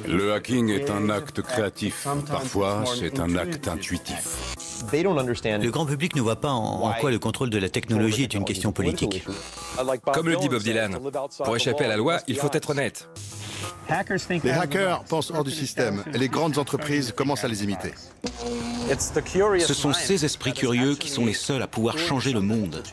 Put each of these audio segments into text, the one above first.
Le hacking est un acte créatif. Parfois, c'est un acte intuitif. Le grand public ne voit pas en quoi le contrôle de la technologie est une question politique. Comme le dit Bob Dylan, pour échapper à la loi, il faut être honnête. Les hackers pensent hors du système et les grandes entreprises commencent à les imiter. Ce sont ces esprits curieux qui sont les seuls à pouvoir changer le monde.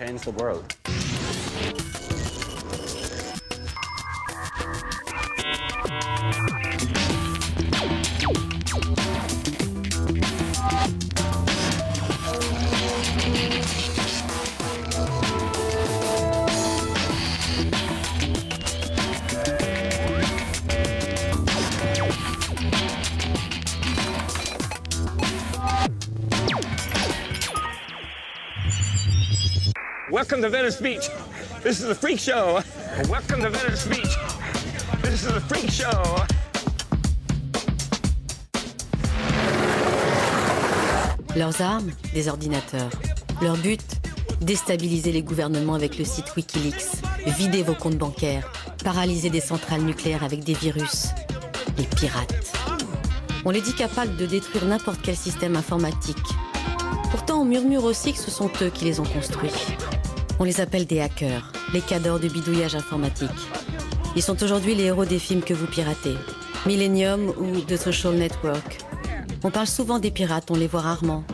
Welcome to Venice Beach. This is the Freak Show. Welcome to Venice Beach. This is the Freak Show. Leurs armes, des ordinateurs. Leur but, déstabiliser les gouvernements avec le site Wikileaks, vider vos comptes bancaires, paralyser des centrales nucléaires avec des virus. Les pirates. On les dit capables de détruire n'importe quel système informatique. Pourtant, on murmure aussi que ce sont eux qui les ont construits. On les appelle des hackers, les cadors du bidouillage informatique. Ils sont aujourd'hui les héros des films que vous piratez. Millennium ou The Social Network. On parle souvent des pirates, on les voit rarement.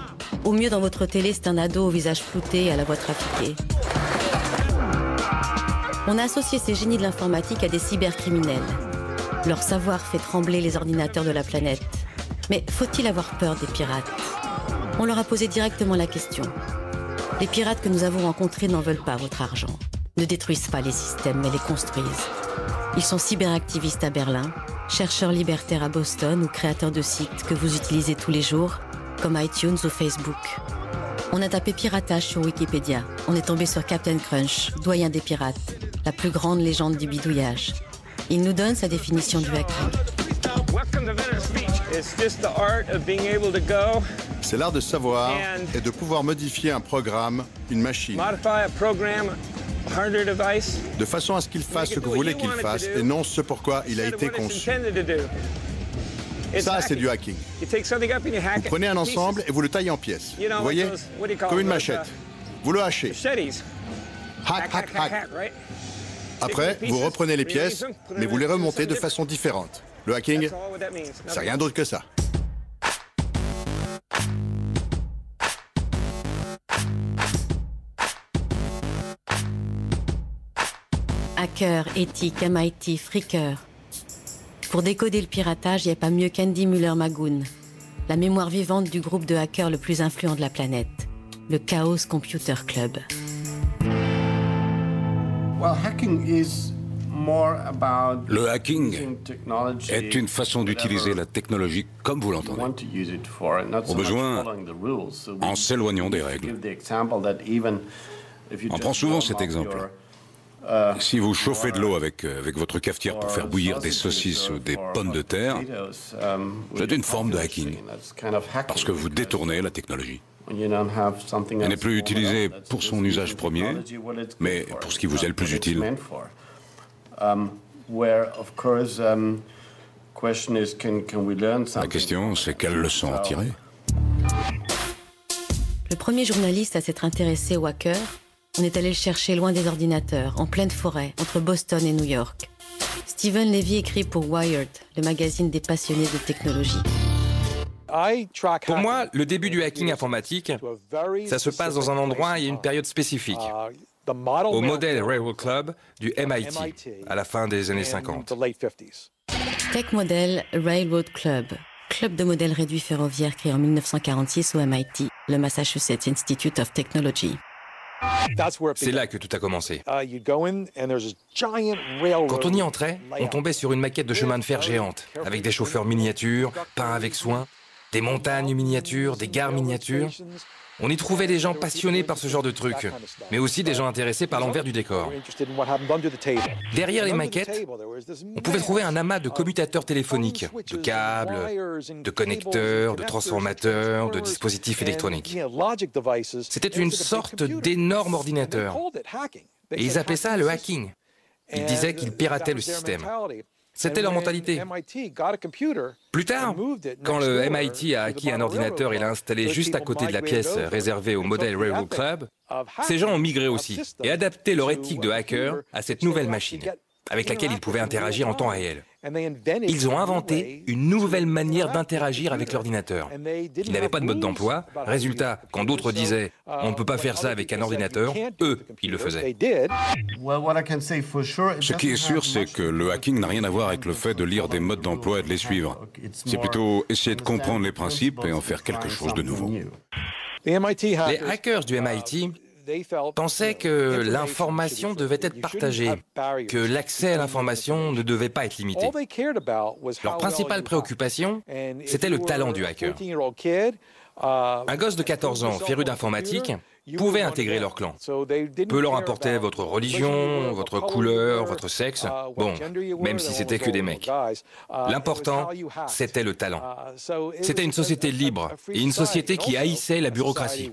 Au mieux, dans votre télé, c'est un ado au visage flouté et à la voix trafiquée. On a associé ces génies de l'informatique à des cybercriminels. Leur savoir fait trembler les ordinateurs de la planète. Mais faut-il avoir peur des pirates ? On leur a posé directement la question. Les pirates que nous avons rencontrés n'en veulent pas votre argent. Ne détruisent pas les systèmes, mais les construisent. Ils sont cyberactivistes à Berlin, chercheurs libertaires à Boston ou créateurs de sites que vous utilisez tous les jours, comme iTunes ou Facebook. On a tapé piratage sur Wikipédia. On est tombé sur Captain Crunch, doyen des pirates, la plus grande légende du bidouillage. Il nous donne sa définition du hacking. C'est l'art de savoir et de pouvoir modifier un programme, une machine, de façon à ce qu'il fasse ce que vous voulez qu'il fasse et non ce pourquoi il a été conçu. Ça, c'est du hacking. Vous prenez un ensemble et vous le taillez en pièces. Vous voyez? Comme une machette. Vous le hachez. Hack, hack, hack. Après, vous reprenez les pièces, mais vous les remontez de façon différente. Le hacking, c'est rien d'autre que ça. Hacker, éthique, MIT, fricker. Pour décoder le piratage, il n'y a pas mieux qu'Andy Muller-Magoon, la mémoire vivante du groupe de hackers le plus influent de la planète, le Chaos Computer Club. Le hacking est une façon d'utiliser la technologie comme vous l'entendez. Au besoin, en s'éloignant des règles. On prend souvent cet exemple. Si vous chauffez de l'eau avec votre cafetière pour faire bouillir des saucisses ou des pommes de terre, c'est une forme de hacking, parce que vous détournez la technologie. Elle n'est plus utilisée pour son usage premier, mais pour ce qui vous est le plus utile. La question, c'est quelle leçon en tirer? Le premier journaliste à s'être intéressé aux hackers, on est allé le chercher loin des ordinateurs, en pleine forêt, entre Boston et New York. Stephen Levy écrit pour Wired, le magazine des passionnés de technologie. Pour moi, le début du hacking informatique, ça se passe dans un endroit et une période spécifique. Au Model Railroad Club du MIT, à la fin des années 50. Tech Model Railroad Club, club de modèles réduits ferroviaires créé en 1946 au MIT, le Massachusetts Institute of Technology. C'est là que tout a commencé. Quand on y entrait, on tombait sur une maquette de chemin de fer géante, avec des chauffeurs miniatures, peints avec soin, des montagnes miniatures, des gares miniatures. On y trouvait des gens passionnés par ce genre de trucs, mais aussi des gens intéressés par l'envers du décor. Derrière les maquettes, on pouvait trouver un amas de commutateurs téléphoniques, de câbles, de connecteurs, de transformateurs, de dispositifs électroniques. C'était une sorte d'énorme ordinateur. Et ils appelaient ça le hacking. Ils disaient qu'ils pirataient le système. C'était leur mentalité. Plus tard, quand le MIT a acquis un ordinateur et l'a installé juste à côté de la pièce réservée au modèle Railroad Club, ces gens ont migré aussi et adapté leur éthique de hacker à cette nouvelle machine, avec laquelle ils pouvaient interagir en temps réel. Ils ont inventé une nouvelle manière d'interagir avec l'ordinateur. Ils n'avaient pas de mode d'emploi. Résultat, quand d'autres disaient « on ne peut pas faire ça avec un ordinateur », eux, ils le faisaient. Ce qui est sûr, c'est que le hacking n'a rien à voir avec le fait de lire des modes d'emploi et de les suivre. C'est plutôt essayer de comprendre les principes et en faire quelque chose de nouveau. Les hackers du MIT pensaient que l'information devait être partagée, que l'accès à l'information ne devait pas être limité. Leur principale préoccupation, c'était le talent du hacker. Un gosse de 14 ans, féru d'informatique, pouvait intégrer leur clan. Peu leur importait votre religion, votre couleur, votre sexe, bon, même si c'était que des mecs. L'important, c'était le talent. C'était une société libre et une société qui haïssait la bureaucratie.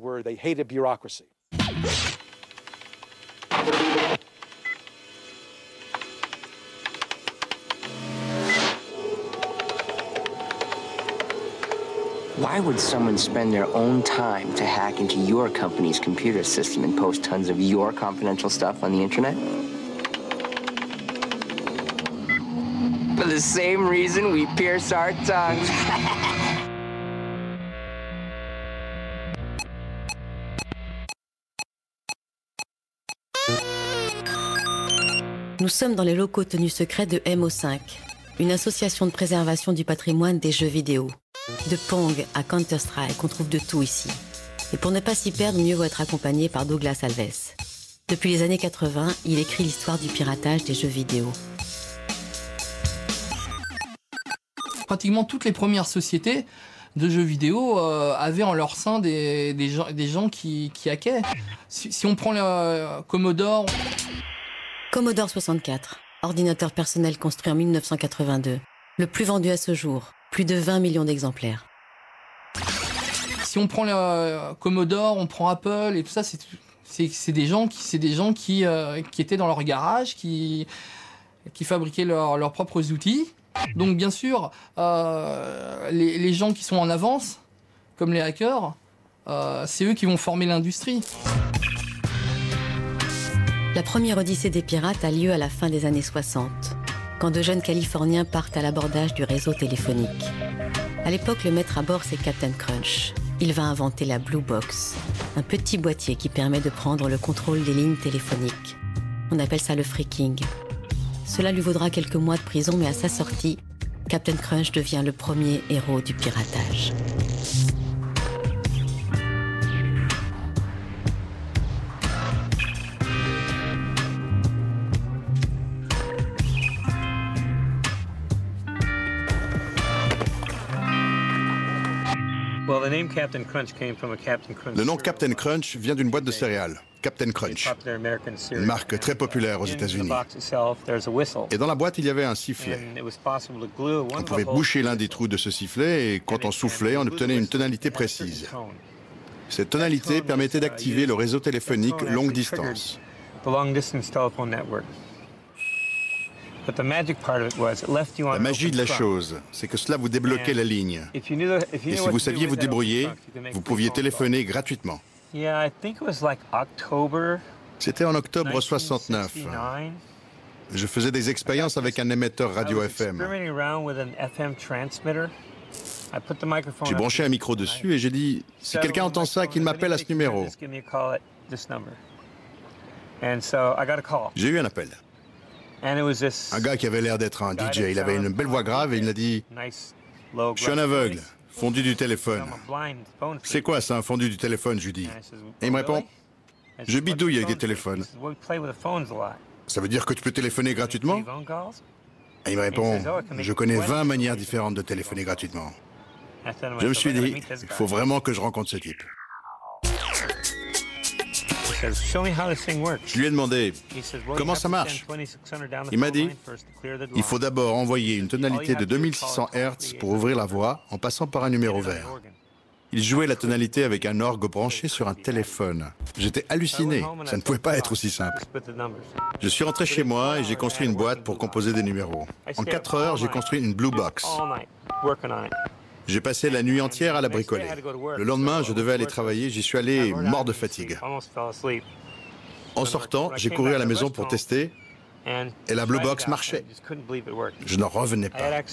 Why would someone spend their own time to hack into your company's computer system and post tons of your confidential stuff on the internet? For the same reason we pierce our tongues. Nous sommes dans les locaux tenus secrets de MO5, une association de préservation du patrimoine des jeux vidéo. De Pong à Counter-Strike, on trouve de tout ici. Et pour ne pas s'y perdre, mieux vaut être accompagné par Douglas Alves. Depuis les années 80, il écrit l'histoire du piratage des jeux vidéo. Pratiquement toutes les premières sociétés de jeux vidéo avaient en leur sein des gens qui hackaient. Si on prend le Commodore... Commodore 64, ordinateur personnel construit en 1982. Le plus vendu à ce jour, plus de 20 millions d'exemplaires. Si on prend le Commodore, on prend Apple et tout ça, c'est des gens qui étaient dans leur garage, qui fabriquaient leurs propres outils. Donc bien sûr, les gens qui sont en avance, comme les hackers, c'est eux qui vont former l'industrie. La première odyssée des pirates a lieu à la fin des années 60, quand de jeunes Californiens partent à l'abordage du réseau téléphonique. À l'époque, le maître à bord, c'est Captain Crunch. Il va inventer la Blue Box, un petit boîtier qui permet de prendre le contrôle des lignes téléphoniques. On appelle ça le phreaking. Cela lui vaudra quelques mois de prison, mais à sa sortie, Captain Crunch devient le premier héros du piratage. Le nom Captain Crunch vient d'une boîte de céréales, Captain Crunch, une marque très populaire aux États-Unis. Et dans la boîte, il y avait un sifflet. On pouvait boucher l'un des trous de ce sifflet et quand on soufflait, on obtenait une tonalité précise. Cette tonalité permettait d'activer le réseau téléphonique longue distance. La magie de la chose, c'est que cela vous débloquait la ligne. Et si vous saviez vous débrouiller, vous pouviez téléphoner gratuitement. C'était en octobre 69. Je faisais des expériences avec un émetteur radio FM. J'ai branché un micro dessus et j'ai dit, si quelqu'un entend ça, qu'il m'appelle à ce numéro. J'ai eu un appel. Un gars qui avait l'air d'être un DJ, il avait une belle voix grave et il m'a dit « Je suis un aveugle, fondu du téléphone. »« C'est quoi ça, un fondu du téléphone ?» je lui dis. Et il me répond « Je bidouille avec des téléphones. »« Ça veut dire que tu peux téléphoner gratuitement ?» Et il me répond « Je connais 20 manières différentes de téléphoner gratuitement. » Je me suis dit « Il faut vraiment que je rencontre ce type. » Je lui ai demandé « Comment ça marche ?» Il m'a dit « Il faut d'abord envoyer une tonalité de 2600 Hz pour ouvrir la voix en passant par un numéro vert. Il jouait la tonalité avec un orgue branché sur un téléphone. J'étais halluciné, ça ne pouvait pas être aussi simple. Je suis rentré chez moi et j'ai construit une boîte pour composer des numéros. En 4 heures, j'ai construit une Blue Box. J'ai passé la nuit entière à la bricoler. Le lendemain, je devais aller travailler, j'y suis allé mort de fatigue. En sortant, j'ai couru à la maison pour tester et la Blue Box marchait. Je n'en revenais pas.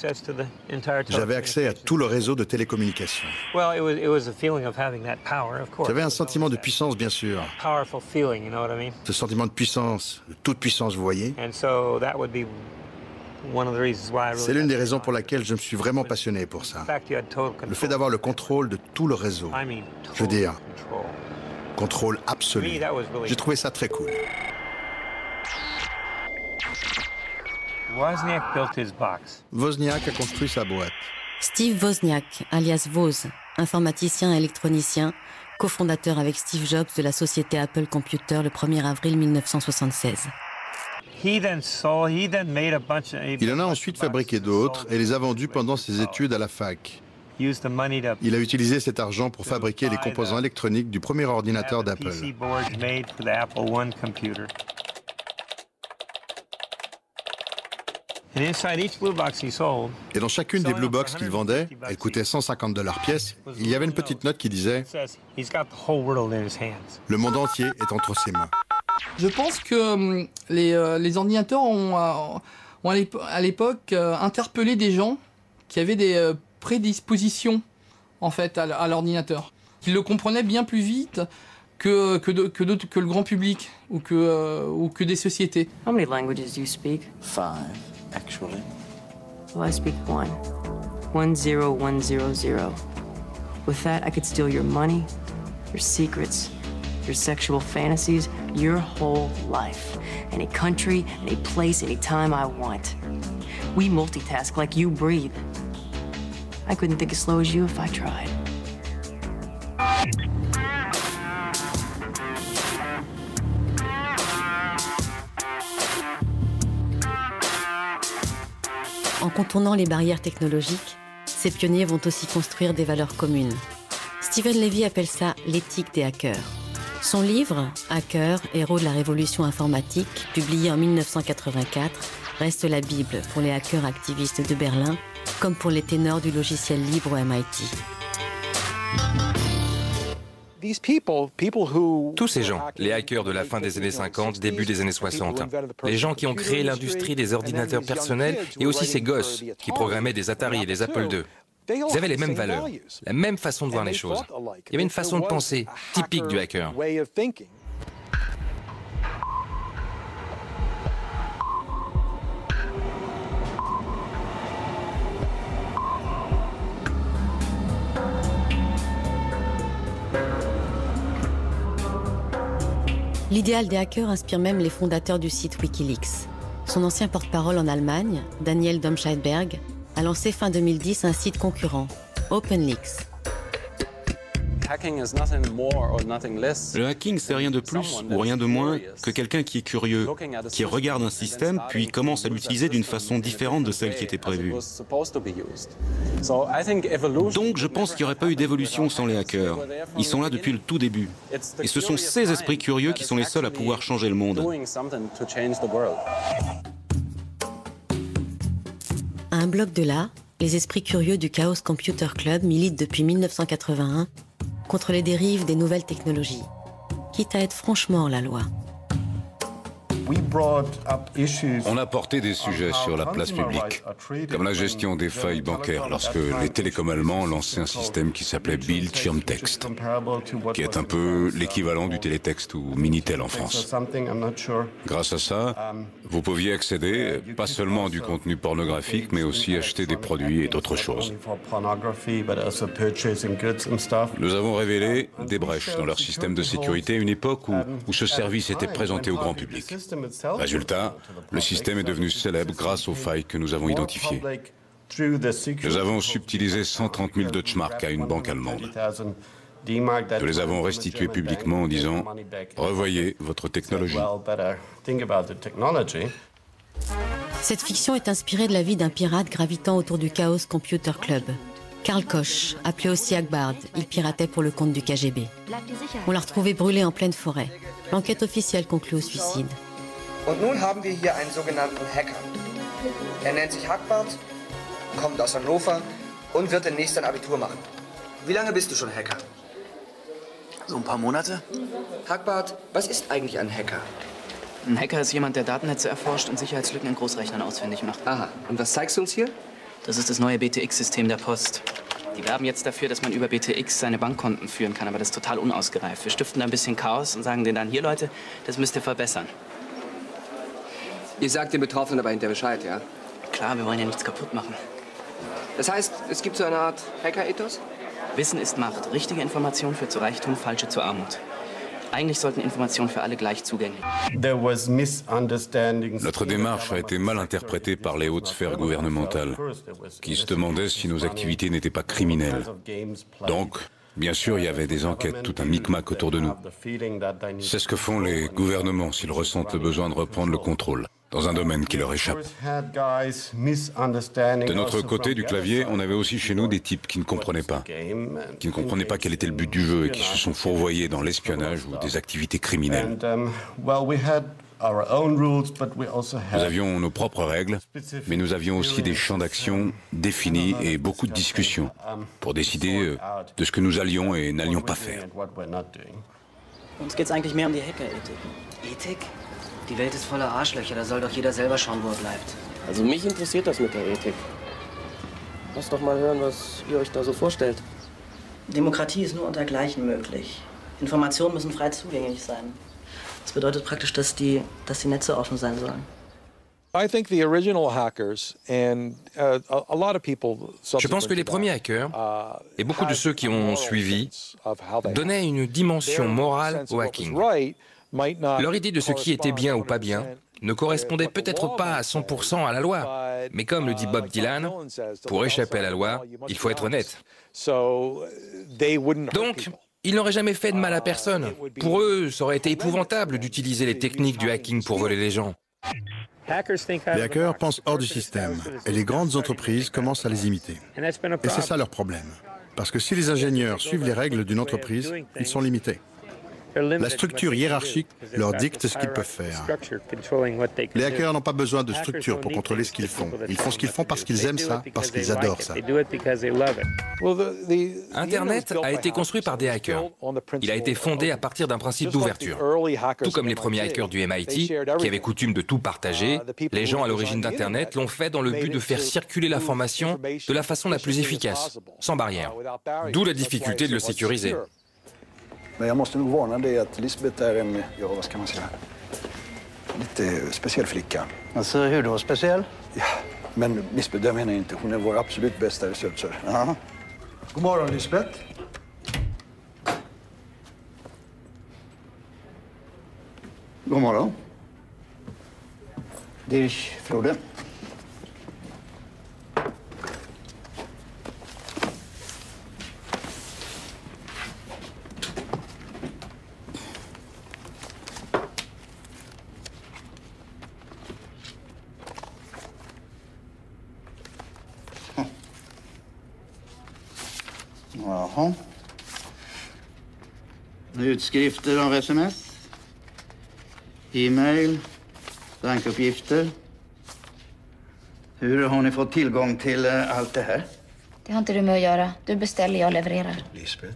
J'avais accès à tout le réseau de télécommunications. J'avais un sentiment de puissance, bien sûr. Ce sentiment de puissance, de toute puissance, vous voyez. C'est l'une des raisons pour laquelle je me suis vraiment passionné pour ça. Le fait d'avoir le contrôle de tout le réseau. Je veux dire, contrôle absolu. J'ai trouvé ça très cool. Wozniak a construit sa boîte. Steve Wozniak, alias Woz, informaticien et électronicien, cofondateur avec Steve Jobs de la société Apple Computer le 1er avril 1976. Il en a ensuite fabriqué d'autres et les a vendus pendant ses études à la fac. Il a utilisé cet argent pour fabriquer les composants électroniques du premier ordinateur d'Apple. Et dans chacune des Blue Box qu'il vendait, elle coûtait $150 pièce, il y avait une petite note qui disait « Le monde entier est entre ses mains ». Je pense que les ordinateurs ont à l'époque interpellé des gens qui avaient des prédispositions en fait à l'ordinateur, qui le comprenaient bien plus vite que le grand public ou que des sociétés. How many languages do you speak? 5, actually. Well, I speak 1. 10100. With that, I could steal your money, your secrets, your sexual fantasies, your whole life. Any country, any place, any time I want. We multitask like you breathe. I couldn't think as slow as you if I tried. En contournant les barrières technologiques, ces pionniers vont aussi construire des valeurs communes. Steven Levy appelle ça l'éthique des hackers. Son livre, Hacker, héros de la révolution informatique, publié en 1984, reste la Bible pour les hackers activistes de Berlin, comme pour les ténors du logiciel libre au MIT. Tous ces gens, les hackers de la fin des années 50, début des années 60, les gens qui ont créé l'industrie des ordinateurs personnels et aussi ces gosses qui programmaient des Atari et des Apple II, ils avaient les mêmes valeurs, la même façon de voir les choses. Il y avait une façon de penser typique du hacker. L'idéal des hackers inspire même les fondateurs du site Wikileaks. Son ancien porte-parole en Allemagne, Daniel Domscheit-Berg, a lancé fin 2010 un site concurrent, OpenLeaks. Le hacking, c'est rien de plus ou rien de moins que quelqu'un qui est curieux, qui regarde un système puis commence à l'utiliser d'une façon différente de celle qui était prévue. Donc je pense qu'il n'y aurait pas eu d'évolution sans les hackers. Ils sont là depuis le tout début. Et ce sont ces esprits curieux qui sont les seuls à pouvoir changer le monde. À un bloc de là, les esprits curieux du Chaos Computer Club militent depuis 1981 contre les dérives des nouvelles technologies, quitte à être franchement hors la loi. On a porté des sujets sur la place publique, comme la gestion des failles bancaires lorsque les télécoms allemands lançaient un système qui s'appelait Bildschirmtext, qui est un peu l'équivalent du télétexte ou Minitel en France. Grâce à ça, vous pouviez accéder pas seulement à du contenu pornographique, mais aussi acheter des produits et d'autres choses. Nous avons révélé des brèches dans leur système de sécurité à une époque où ce service était présenté au grand public. Résultat, le système est devenu célèbre grâce aux failles que nous avons identifiées. Nous avons subtilisé 130 000 Deutschmark à une banque allemande. Nous les avons restituées publiquement en disant « Revoyez votre technologie ». Cette fiction est inspirée de la vie d'un pirate gravitant autour du Chaos Computer Club. Karl Koch, appelé aussi Hagbard, il piratait pour le compte du KGB. On l'a retrouvé brûlé en pleine forêt. L'enquête officielle conclut au suicide. Und nun haben wir hier einen sogenannten Hacker. Er nennt sich Hagbard, kommt aus Hannover und wird demnächst ein Abitur machen. Wie lange bist du schon Hacker? So ein paar Monate. Hagbard, was ist eigentlich ein Hacker? Ein Hacker ist jemand, der Datennetze erforscht und Sicherheitslücken in Großrechnern ausfindig macht. Aha, und was zeigst du uns hier? Das ist das neue BTX-System der Post. Die werben jetzt dafür, dass man über BTX seine Bankkonten führen kann, aber das ist total unausgereift. Wir stiften da ein bisschen Chaos und sagen denen dann, hier Leute, das müsst ihr verbessern. Ihr sagt den Betroffenen aber hinterher Bescheid, ja? Klar, wir wollen ja nichts kaputt machen. Das heißt, es gibt so eine Art Hacker-Ethos? Wissen ist Macht. Richtige Information führt zu Reichtum, falsche zu Armut. Eigentlich sollten Informationen für alle gleich zugänglich. Notre démarche a été mal interprétée par les hautes sphères gouvernementales, qui se demandaient si nos activités n'étaient pas criminelles. Donc, bien sûr, il y avait des enquêtes, tout un micmac autour de nous. C'est ce que font les gouvernements s'ils ressentent le besoin de reprendre le contrôle dans un domaine qui leur échappe. De notre côté du clavier, on avait aussi chez nous des types qui ne comprenaient pas quel était le but du jeu et qui se sont fourvoyés dans l'espionnage ou des activités criminelles. Nous avions nos propres règles, mais nous avions aussi des champs d'action définis et beaucoup de discussions pour décider de ce que nous allions et n'allions pas faire. Uns geht's eigentlich mehr die Hackerethik. Ethik? Die Welt ist voller Arschlöcher, da soll doch jeder selber schauen, wo er bleibt. Also mich interessiert das mit der Ethik. Lass doch mal hören, was ihr euch da so vorstellt. Demokratie ist nur unter Gleichen möglich. Informationen müssen frei zugänglich sein. Das bedeutet praktisch, dass die Netze offen sein sollen. Je pense que les premiers hackers, et beaucoup de ceux qui ont suivi, donnaient une dimension morale au hacking. Leur idée de ce qui était bien ou pas bien ne correspondait peut-être pas à 100% à la loi. Mais comme le dit Bob Dylan, pour échapper à la loi, il faut être honnête. Donc, ils n'auraient jamais fait de mal à personne. Pour eux, ça aurait été épouvantable d'utiliser les techniques du hacking pour voler les gens. Les hackers pensent hors du système et les grandes entreprises commencent à les imiter. Et c'est ça leur problème. Parce que si les ingénieurs suivent les règles d'une entreprise, ils sont limités. La structure hiérarchique leur dicte ce qu'ils peuvent faire. Les hackers n'ont pas besoin de structure pour contrôler ce qu'ils font. Ils font ce qu'ils font parce qu'ils aiment ça, parce qu'ils adorent ça. Internet a été construit par des hackers. Il a été fondé à partir d'un principe d'ouverture. Tout comme les premiers hackers du MIT, qui avaient coutume de tout partager, les gens à l'origine d'Internet l'ont fait dans le but de faire circuler l'information de la façon la plus efficace, sans barrière. D'où la difficulté de le sécuriser. Men jag måste nog varna dig att Lisbeth är en, ja vad ska man säga, lite speciell flicka. Alltså hur då? Speciell? Ja, men Lisbeth, det menar jag inte. Hon är vår absolut bästa researcher. Ja. God morgon Lisbeth. God morgon. Dirch Frode. Jaha. Utskrifter av sms. E-mail. Bankuppgifter. Hur har ni fått tillgång till allt det här? Det har inte du med att göra. Du beställer, jag levererar. Lisbeth.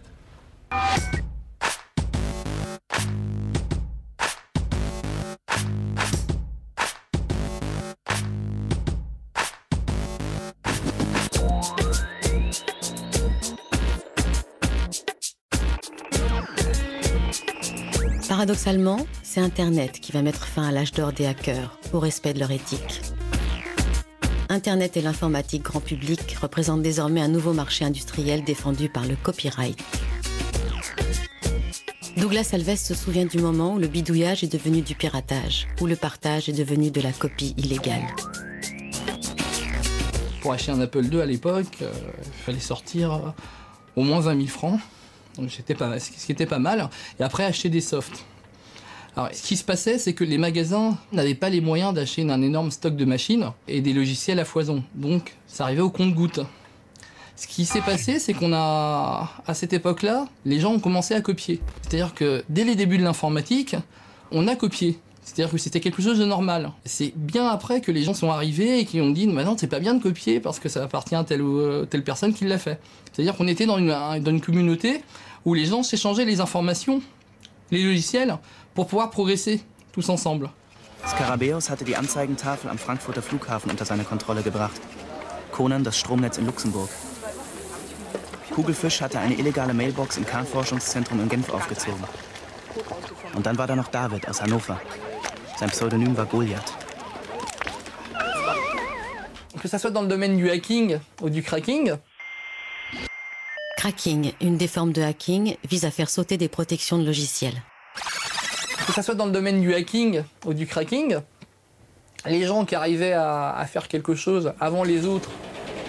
Paradoxalement, c'est Internet qui va mettre fin à l'âge d'or des hackers, au respect de leur éthique. Internet et l'informatique grand public représentent désormais un nouveau marché industriel défendu par le copyright. Douglas Alves se souvient du moment où le bidouillage est devenu du piratage, où le partage est devenu de la copie illégale. Pour acheter un Apple II à l'époque, il fallait sortir au moins 20 000 francs. Donc ce qui était pas mal, et après acheter des softs. Alors, ce qui se passait, c'est que les magasins n'avaient pas les moyens d'acheter un énorme stock de machines et des logiciels à foison. Donc, ça arrivait au compte-gouttes. Ce qui s'est passé, c'est qu'on a, à cette époque-là, les gens ont commencé à copier. C'est-à-dire que dès les débuts de l'informatique, on a copié. C'est-à-dire que c'était quelque chose de normal. C'est bien après que les gens sont arrivés et qui ont dit « Maintenant, c'est pas bien de copier parce que ça appartient à telle ou telle personne qui l'a fait. » C'est-à-dire qu'on était dans une communauté où les gens s'échangeaient les informations, les logiciels, pour pouvoir progresser tous ensemble. Skarabäus hatte die Anzeigentafel am Frankfurter Flughafen unter seine Kontrolle gebracht. Conan das Stromnetz in Luxemburg. Kugelfisch hatte eine illegale Mailbox im Kernforschungszentrum in Genf aufgezogen. Und dann war da noch David aus Hannover. Sein Pseudonym war Goliath. Que ça soit dans le domaine du hacking ou du cracking. Cracking, une des formes de hacking, vise à faire sauter des protections de logiciels. Que ça soit dans le domaine du hacking ou du cracking, les gens qui arrivaient à faire quelque chose avant les autres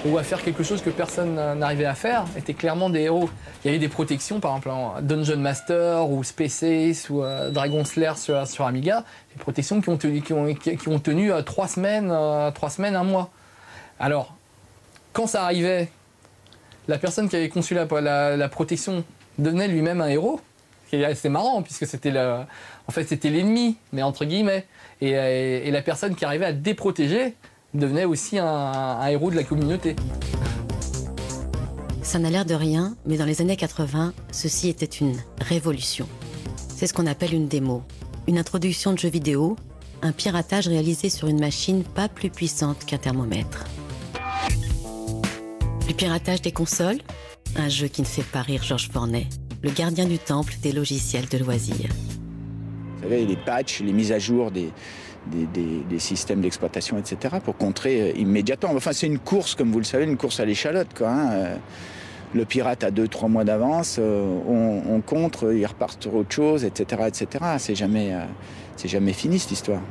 ou à faire quelque chose que personne n'arrivait à faire étaient clairement des héros. Il y a eu des protections, par exemple en Dungeon Master ou Space Ace ou Dragon Slayer sur Amiga, des protections qui ont tenu 3 semaines, 1 mois. Alors, quand ça arrivait, la personne qui avait conçu la protection devenait lui-même un héros. C'était marrant, puisque c'était l'ennemi, mais entre guillemets. Et la personne qui arrivait à déprotéger devenait aussi un héros de la communauté. Ça n'a l'air de rien, mais dans les années 80, ceci était une révolution. C'est ce qu'on appelle une démo, une introduction de jeux vidéo, un piratage réalisé sur une machine pas plus puissante qu'un thermomètre. Le piratage des consoles, un jeu qui ne fait pas rire Georges Fornet, le gardien du temple des logiciels de loisirs. Vous savez, les patchs, les mises à jour des systèmes d'exploitation, etc., pour contrer immédiatement. Enfin, c'est une course, comme vous le savez, une course à l'échalote, quoi. Hein. Le pirate a 2-3 mois d'avance, on contre, il repart sur autre chose, etc., etc. C'est jamais fini, cette histoire.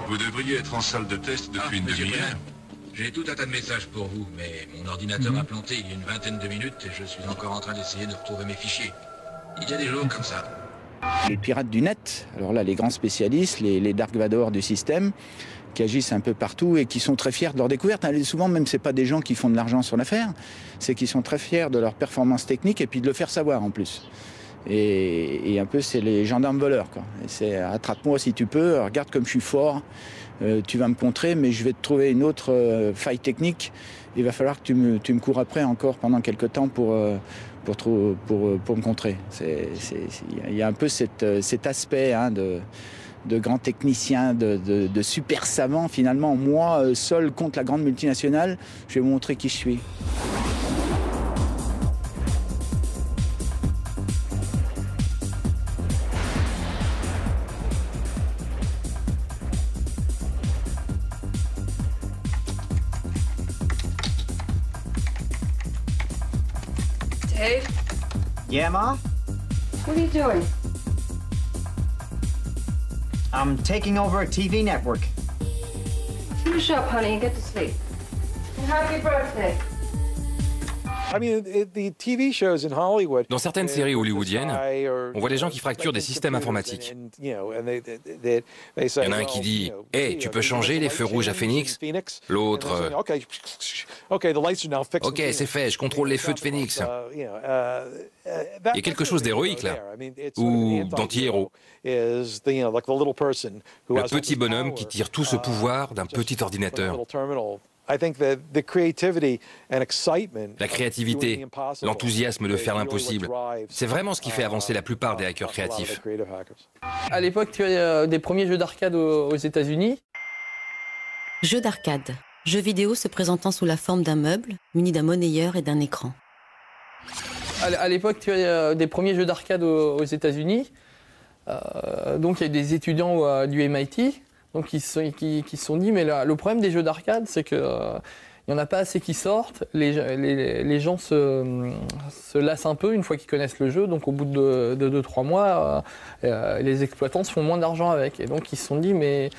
Vous devriez être en salle de test depuis une demi-heure. J'ai tout un tas de messages pour vous, mais mon ordinateur a planté il y a une vingtaine de minutes et je suis encore en train d'essayer de retrouver mes fichiers. Il y a des jours comme ça. Les pirates du net, alors là, les grands spécialistes, les Dark Vador du système, qui agissent un peu partout et qui sont très fiers de leur découverte. Souvent, même, c'est pas des gens qui font de l'argent sur l'affaire, c'est qu'ils sont très fiers de leur performance technique et puis de le faire savoir en plus. Et un peu, c'est les gendarmes voleurs, quoi. C'est attrape-moi si tu peux, regarde comme je suis fort, tu vas me contrer, mais je vais te trouver une autre faille technique. Il va falloir que tu me cours après encore pendant quelques temps pour me contrer. Il y a un peu cet aspect, hein, de grands techniciens, de super savants. Finalement, moi, seul contre la grande multinationale, je vais vous montrer qui je suis. Dave? Yeah, Ma? What are you doing? I'm taking over a TV network. Finish up, honey, and get to sleep. And happy birthday. Dans certaines séries hollywoodiennes, on voit des gens qui fracturent des systèmes informatiques. Il y en a un qui dit « Hey, tu peux changer les feux rouges à Phoenix ?» L'autre « Ok, c'est fait, je contrôle les feux de Phoenix. » Il y a quelque chose d'héroïque là, ou d'anti-héros. Le petit bonhomme qui tire tout ce pouvoir d'un petit ordinateur. La créativité, l'enthousiasme de faire l'impossible, c'est vraiment ce qui fait avancer la plupart des hackers créatifs. À l'époque des premiers jeux d'arcade aux États-Unis. Jeux d'arcade, jeux vidéo se présentant sous la forme d'un meuble, muni d'un monnayeur et d'un écran. À l'époque des premiers jeux d'arcade aux États-Unis, donc il y a des étudiants du MIT. Donc qui se sont dit, mais le problème des jeux d'arcade, c'est qu'il n'y en a pas assez qui sortent, les gens se lassent un peu une fois qu'ils connaissent le jeu, donc au bout de 2-3 mois, les exploitants se font moins d'argent avec. Et donc ils se sont dit, mais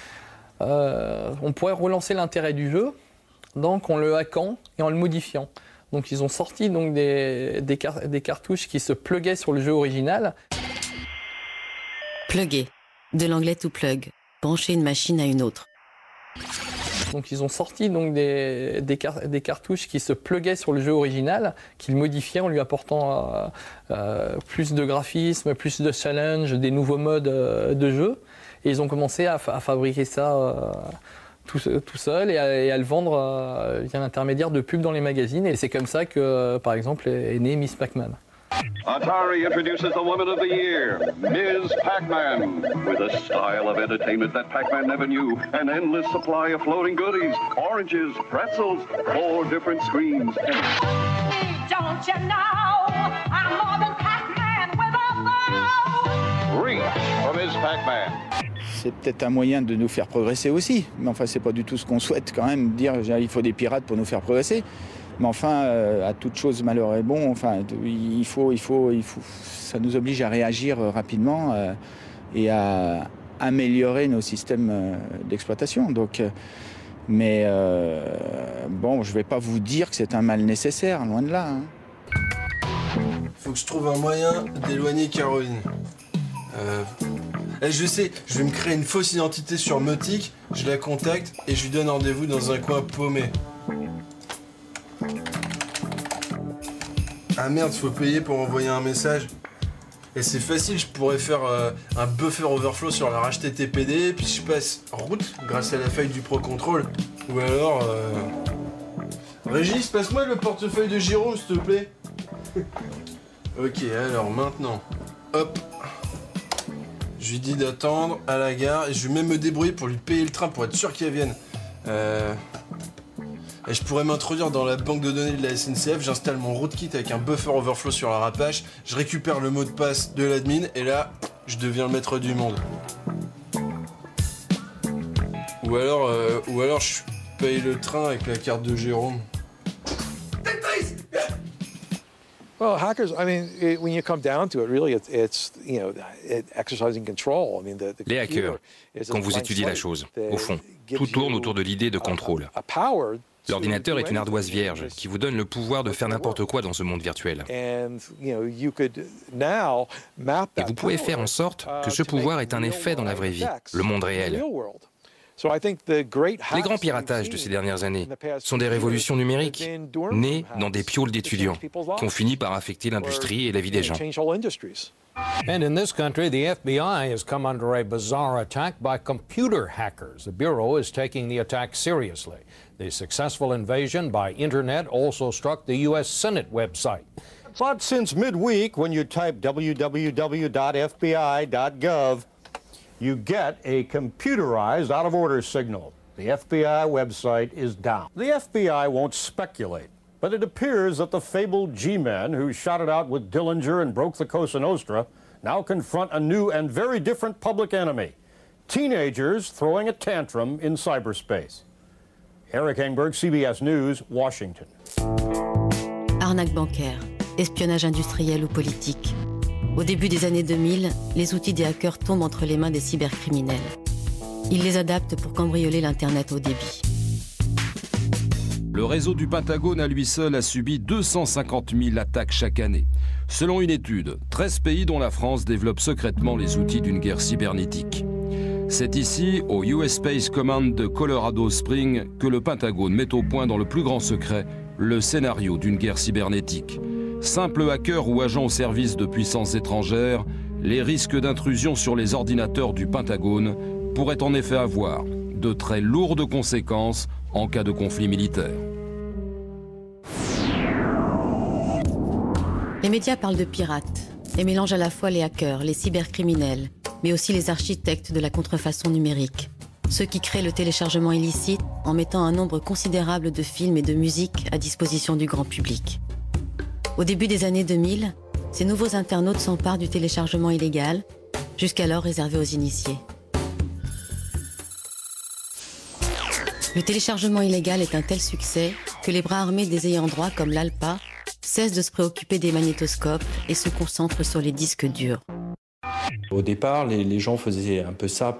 on pourrait relancer l'intérêt du jeu, donc en le hackant et en le modifiant. Donc ils ont sorti donc, des cartouches qui se pluguaient sur le jeu original. Plugger, de l'anglais to plug. Brancher une machine à une autre. Donc ils ont sorti donc des cartouches qui se pluguaient sur le jeu original, qu'ils modifiaient en lui apportant plus de graphisme, plus de challenge, des nouveaux modes de jeu. Et ils ont commencé à fabriquer ça tout seul et à le vendre via l'intermédiaire de pubs dans les magazines. Et c'est comme ça que, par exemple, est née Miss Pac-Man. Atari introduces the Woman of the Year, Ms. Pac-Man, with a style of entertainment that Pac-Man never knew, an endless supply of floating goodies, oranges, pretzels, 4 different screens. Don't you know I'm more than Pac-Man with a bow? Reach for Ms. Pac-Man. C'est peut-être un moyen de nous faire progresser aussi, mais enfin c'est pas du tout ce qu'on souhaite quand même, dire il faut des pirates pour nous faire progresser. Mais enfin, à toute chose malheur est bon, enfin, ça nous oblige à réagir rapidement et à améliorer nos systèmes d'exploitation. Donc, mais bon, je ne vais pas vous dire que c'est un mal nécessaire, loin de là. Faut que je trouve un moyen d'éloigner Caroline. Je sais, je vais me créer une fausse identité sur Mautic, je la contacte et je lui donne rendez-vous dans un coin paumé. Ah merde, faut payer pour envoyer un message. Et c'est facile, je pourrais faire un buffer overflow sur la HTTPD, puis je passe route grâce à la faille du Pro Control. Ou alors... Régis, passe-moi le portefeuille de Jérôme, s'il te plaît. Ok, alors maintenant, hop. Je lui dis d'attendre à la gare et je vais même me débrouiller pour lui payer le train pour être sûr qu'elle vienne. Et je pourrais m'introduire dans la banque de données de la SNCF, j'installe mon rootkit avec un buffer overflow sur la rapache, je récupère le mot de passe de l'admin et là, je deviens le maître du monde. Ou alors je paye le train avec la carte de Jérôme. Well, hackers, I mean, when you come down to it, really, it's exercising control. I mean, les hackers, quand vous étudiez la chose, au fond, tout tourne autour de l'idée de contrôle. L'ordinateur est une ardoise vierge qui vous donne le pouvoir de faire n'importe quoi dans ce monde virtuel. Et vous pouvez faire en sorte que ce pouvoir ait un effet dans la vraie vie, le monde réel. Les grands piratages de ces dernières années sont des révolutions numériques, nées dans des pioles d'étudiants, qui ont fini par affecter l'industrie et la vie des gens. And in this country, the FBI has come under a bizarre attack by computer hackers. The Bureau is taking the attack seriously. The successful invasion by internet also struck the U.S. Senate website. But since midweek, when you type www.fbi.gov, you get a computerized out-of-order signal. The FBI website is down. The FBI won't speculate, but it appears that the fabled G-men who shot it out with Dillinger and broke the Cosa Nostra now confront a new and very different public enemy. Teenagers throwing a tantrum in cyberspace. Eric Engberg, CBS News, Washington. Arnaque bancaire, espionnage industriel ou politique. Au début des années 2000, les outils des hackers tombent entre les mains des cybercriminels. Ils les adaptent pour cambrioler l'Internet haut débit. Le réseau du Pentagone à lui seul a subi 250 000 attaques chaque année. Selon une étude, 13 pays dont la France développent secrètement les outils d'une guerre cybernétique. C'est ici, au US Space Command de Colorado Springs, que le Pentagone met au point dans le plus grand secret le scénario d'une guerre cybernétique. Simple hacker ou agent au service de puissances étrangères, les risques d'intrusion sur les ordinateurs du Pentagone pourraient en effet avoir de très lourdes conséquences en cas de conflit militaire. Les médias parlent de pirates et mélangent à la fois les hackers, les cybercriminels, mais aussi les architectes de la contrefaçon numérique. Ceux qui créent le téléchargement illicite en mettant un nombre considérable de films et de musique à disposition du grand public. Au début des années 2000, ces nouveaux internautes s'emparent du téléchargement illégal, jusqu'alors réservé aux initiés. Le téléchargement illégal est un tel succès que les bras armés des ayants droit comme l'ALPA cessent de se préoccuper des magnétoscopes et se concentrent sur les disques durs. Au départ, les gens faisaient un peu ça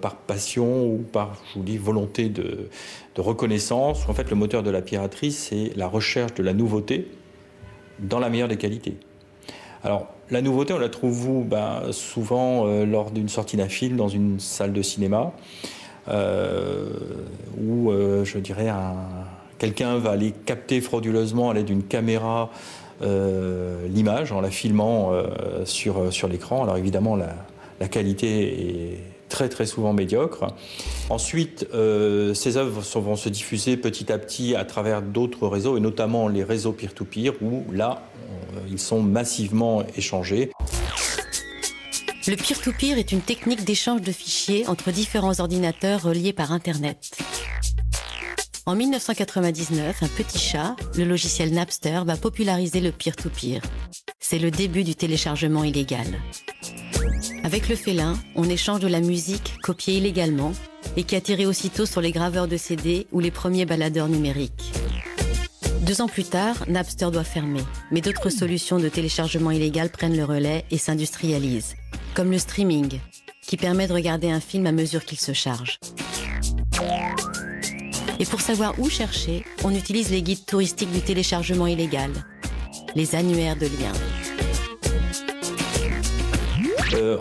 par passion ou par, je vous dis, volonté de reconnaissance. En fait, le moteur de la piraterie, c'est la recherche de la nouveauté dans la meilleure des qualités. Alors, la nouveauté, on la trouve souvent lors d'une sortie d'un film dans une salle de cinéma. où, je dirais, quelqu'un va aller capter frauduleusement à l'aide d'une caméra l'image en la filmant sur l'écran. Alors évidemment, la qualité est très souvent médiocre. Ensuite, ces œuvres vont se diffuser petit à petit à travers d'autres réseaux, et notamment les réseaux peer-to-peer, où là, ils sont massivement échangés. Le peer-to-peer est une technique d'échange de fichiers entre différents ordinateurs reliés par Internet. En 1999, un petit chat, le logiciel Napster, va populariser le peer-to-peer. C'est le début du téléchargement illégal. Avec le félin, on échange de la musique copiée illégalement et qui atterrit aussitôt sur les graveurs de CD ou les premiers baladeurs numériques. 2 ans plus tard, Napster doit fermer, mais d'autres solutions de téléchargement illégal prennent le relais et s'industrialisent, comme le streaming, qui permet de regarder un film à mesure qu'il se charge. Et pour savoir où chercher, on utilise les guides touristiques du téléchargement illégal, les annuaires de liens.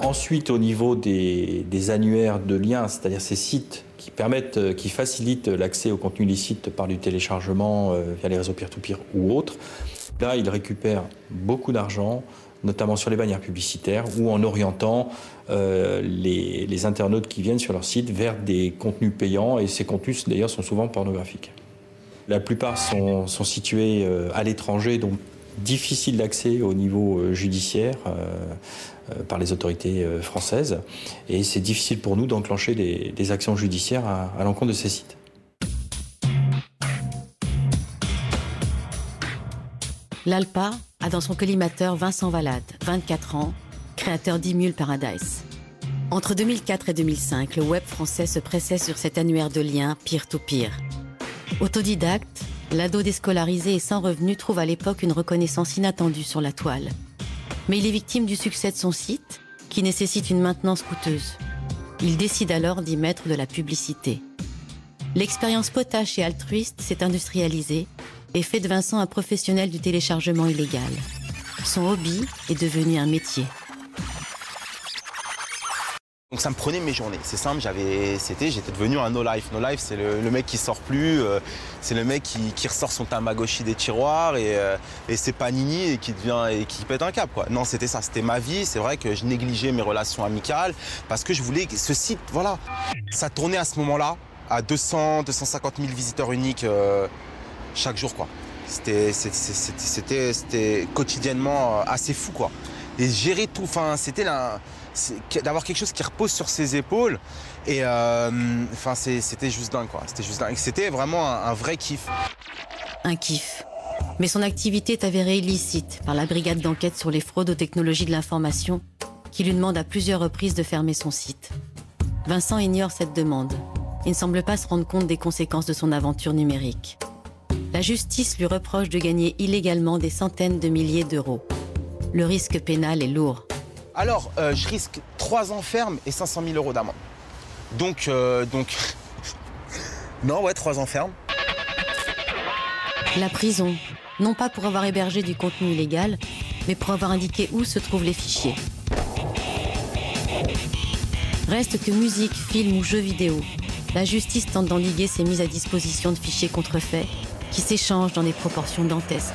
Ensuite, au niveau des annuaires de liens, c'est-à-dire ces sites qui facilitent l'accès au contenu licite par du téléchargement via les réseaux peer-to-peer ou autres, là, ils récupèrent beaucoup d'argent, notamment sur les bannières publicitaires ou en orientant les internautes qui viennent sur leur site vers des contenus payants, et ces contenus d'ailleurs sont souvent pornographiques. La plupart sont situés à l'étranger, donc difficile d'accès au niveau judiciaire par les autorités françaises, et c'est difficile pour nous d'enclencher des actions judiciaires à l'encontre de ces sites. L'ALPA a dans son collimateur Vincent Valade, 24 ans, créateur d'E-Mule Paradise. Entre 2004 et 2005, le web français se pressait sur cet annuaire de liens peer-to-peer. Autodidacte, l'ado déscolarisé et sans revenu trouve à l'époque une reconnaissance inattendue sur la toile. Mais il est victime du succès de son site, qui nécessite une maintenance coûteuse. Il décide alors d'y mettre de la publicité. L'expérience potache et altruiste s'est industrialisée et fait de Vincent un professionnel du téléchargement illégal. Son hobby est devenu un métier. Donc ça me prenait mes journées, c'est simple, j'étais devenu un no-life. No-life, c'est le mec qui sort plus, c'est le mec qui ressort son Tamagotchi des tiroirs et c'est Panini et qui pète un câble, quoi. Non, c'était ça, c'était ma vie. C'est vrai que je négligeais mes relations amicales parce que je voulais que ce site, voilà, ça tournait à ce moment-là à 250 000 visiteurs uniques chaque jour, quoi. C'était quotidiennement assez fou, quoi. Et gérer tout, enfin, c'était d'avoir quelque chose qui repose sur ses épaules, et enfin, c'était juste dingue, quoi. C'était juste dingue. C'était vraiment un vrai kiff. Un kiff. Mais son activité est avérée illicite par la brigade d'enquête sur les fraudes aux technologies de l'information, qui lui demande à plusieurs reprises de fermer son site. Vincent ignore cette demande et ne semble pas se rendre compte des conséquences de son aventure numérique. La justice lui reproche de gagner illégalement des centaines de milliers d'euros. Le risque pénal est lourd. Alors, je risque 3 ans ferme et 500 000 euros d'amende. Donc... Non, ouais, 3 ans ferme. La prison, non pas pour avoir hébergé du contenu illégal, mais pour avoir indiqué où se trouvent les fichiers. Reste que musique, film ou jeux vidéo, la justice tente d'endiguer ces mises à disposition de fichiers contrefaits qui s'échangent dans des proportions dantesques.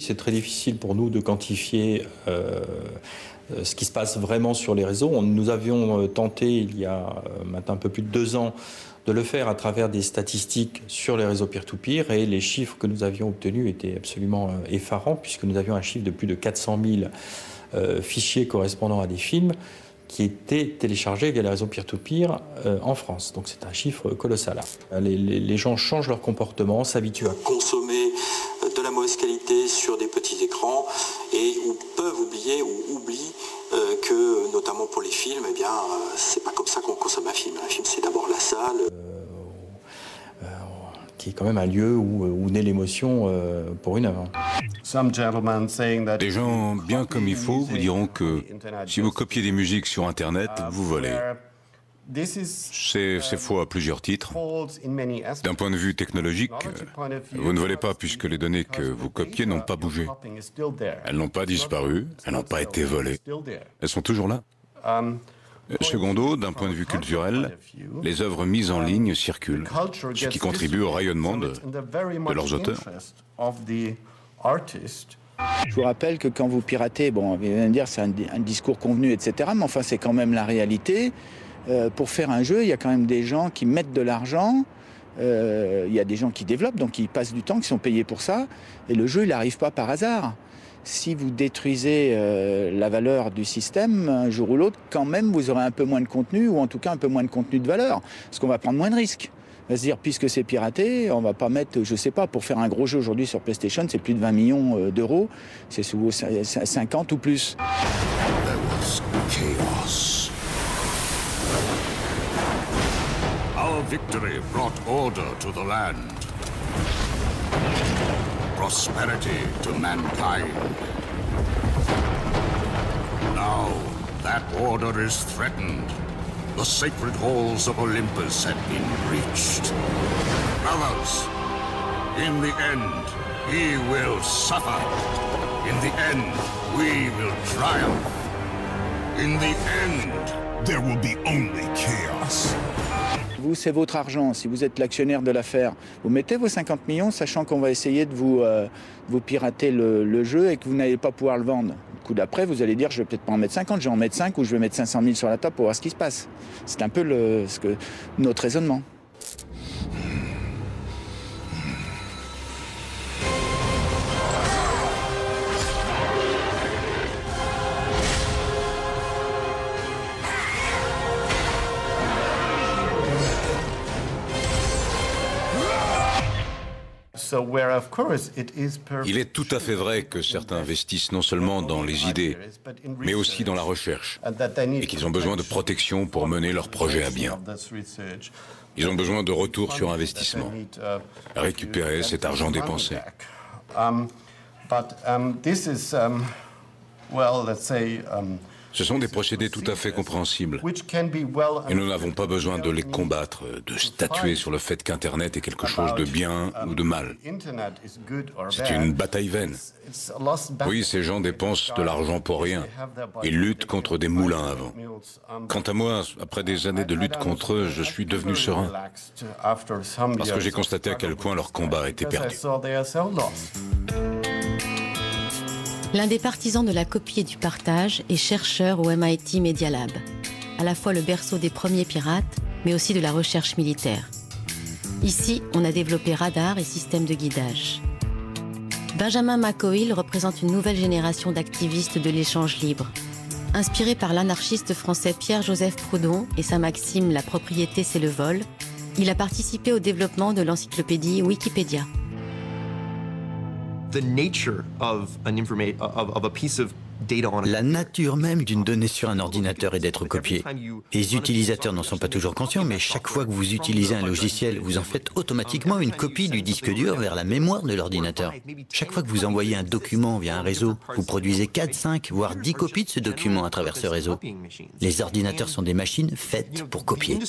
C'est très difficile pour nous de quantifier ce qui se passe vraiment sur les réseaux. Nous avions tenté, il y a maintenant un peu plus de 2 ans, de le faire à travers des statistiques sur les réseaux peer-to-peer, et les chiffres que nous avions obtenus étaient absolument effarants, puisque nous avions un chiffre de plus de 400 000 fichiers correspondant à des films qui étaient téléchargés via les réseaux peer-to-peer en France. Donc c'est un chiffre colossal. Les gens changent leur comportement, s'habituent à consommer de la mauvaise qualité sur des petits écrans, et peuvent oublier ou oublient que, notamment pour les films, eh bien, c'est pas comme ça qu'on consomme un film. Un film, c'est d'abord la salle, qui est quand même un lieu où naît l'émotion pour une œuvre. Des gens bien comme il faut vous diront que si vous copiez des musiques sur Internet, vous volez. C'est faux à plusieurs titres. D'un point de vue technologique, vous ne volez pas puisque les données que vous copiez n'ont pas bougé. Elles n'ont pas disparu, elles n'ont pas été volées. Elles sont toujours là. Secondo, d'un point de vue culturel, les œuvres mises en ligne circulent, ce qui contribue au rayonnement de leurs auteurs. Je vous rappelle que quand vous piratez, bon, vous allez me dire c'est un discours convenu, etc., mais enfin c'est quand même la réalité. Pour faire un jeu, il y a quand même des gens qui mettent de l'argent, il y a des gens qui développent, donc ils passent du temps, qui sont payés pour ça, et le jeu, il n'arrive pas par hasard. Si vous détruisez la valeur du système, un jour ou l'autre, quand même, vous aurez un peu moins de contenu, ou en tout cas un peu moins de contenu de valeur, parce qu'on va prendre moins de risques. On va se dire, puisque c'est piraté, on va pas mettre, je sais pas, pour faire un gros jeu aujourd'hui sur PlayStation, c'est plus de 20 millions d'euros, c'est sous 50 ou plus. There was chaos. Our victory brought order to the land. Prosperity to mankind. Now, that order is threatened. The sacred halls of Olympus have been breached. Brothers, in the end, he will suffer. In the end, we will triumph. In the end, there will be only chaos. Vous, c'est votre argent. Si vous êtes l'actionnaire de l'affaire, vous mettez vos 50 millions, sachant qu'on va essayer de vous pirater le jeu et que vous n'allez pas pouvoir le vendre. Le coup d'après, vous allez dire, je vais peut-être pas en mettre 50, je vais en mettre 5 ou je vais mettre 500 000 sur la table pour voir ce qui se passe. C'est un peu notre raisonnement. Il est tout à fait vrai que certains investissent non seulement dans les idées, mais aussi dans la recherche, et qu'ils ont besoin de protection pour mener leur projet à bien. Ils ont besoin de retour sur investissement, récupérer cet argent dépensé. Ce sont des procédés tout à fait compréhensibles. Et nous n'avons pas besoin de les combattre, de statuer sur le fait qu'Internet est quelque chose de bien ou de mal. C'est une bataille vaine. Oui, ces gens dépensent de l'argent pour rien. Ils luttent contre des moulins à vent. Quant à moi, après des années de lutte contre eux, je suis devenu serein. Parce que j'ai constaté à quel point leur combat était perdu. L'un des partisans de la copie et du partage est chercheur au MIT Media Lab, à la fois le berceau des premiers pirates, mais aussi de la recherche militaire. Ici, on a développé radars et systèmes de guidage. Benjamin McCoyle représente une nouvelle génération d'activistes de l'échange libre. Inspiré par l'anarchiste français Pierre-Joseph Proudhon et sa maxime « La propriété, c'est le vol », il a participé au développement de l'encyclopédie Wikipédia. La nature même d'une donnée sur un ordinateur est d'être copiée. Les utilisateurs n'en sont pas toujours conscients, mais chaque fois que vous utilisez un logiciel, vous en faites automatiquement une copie du disque dur vers la mémoire de l'ordinateur. Chaque fois que vous envoyez un document via un réseau, vous produisez 4, 5, voire 10 copies de ce document à travers ce réseau. Les ordinateurs sont des machines faites pour copier.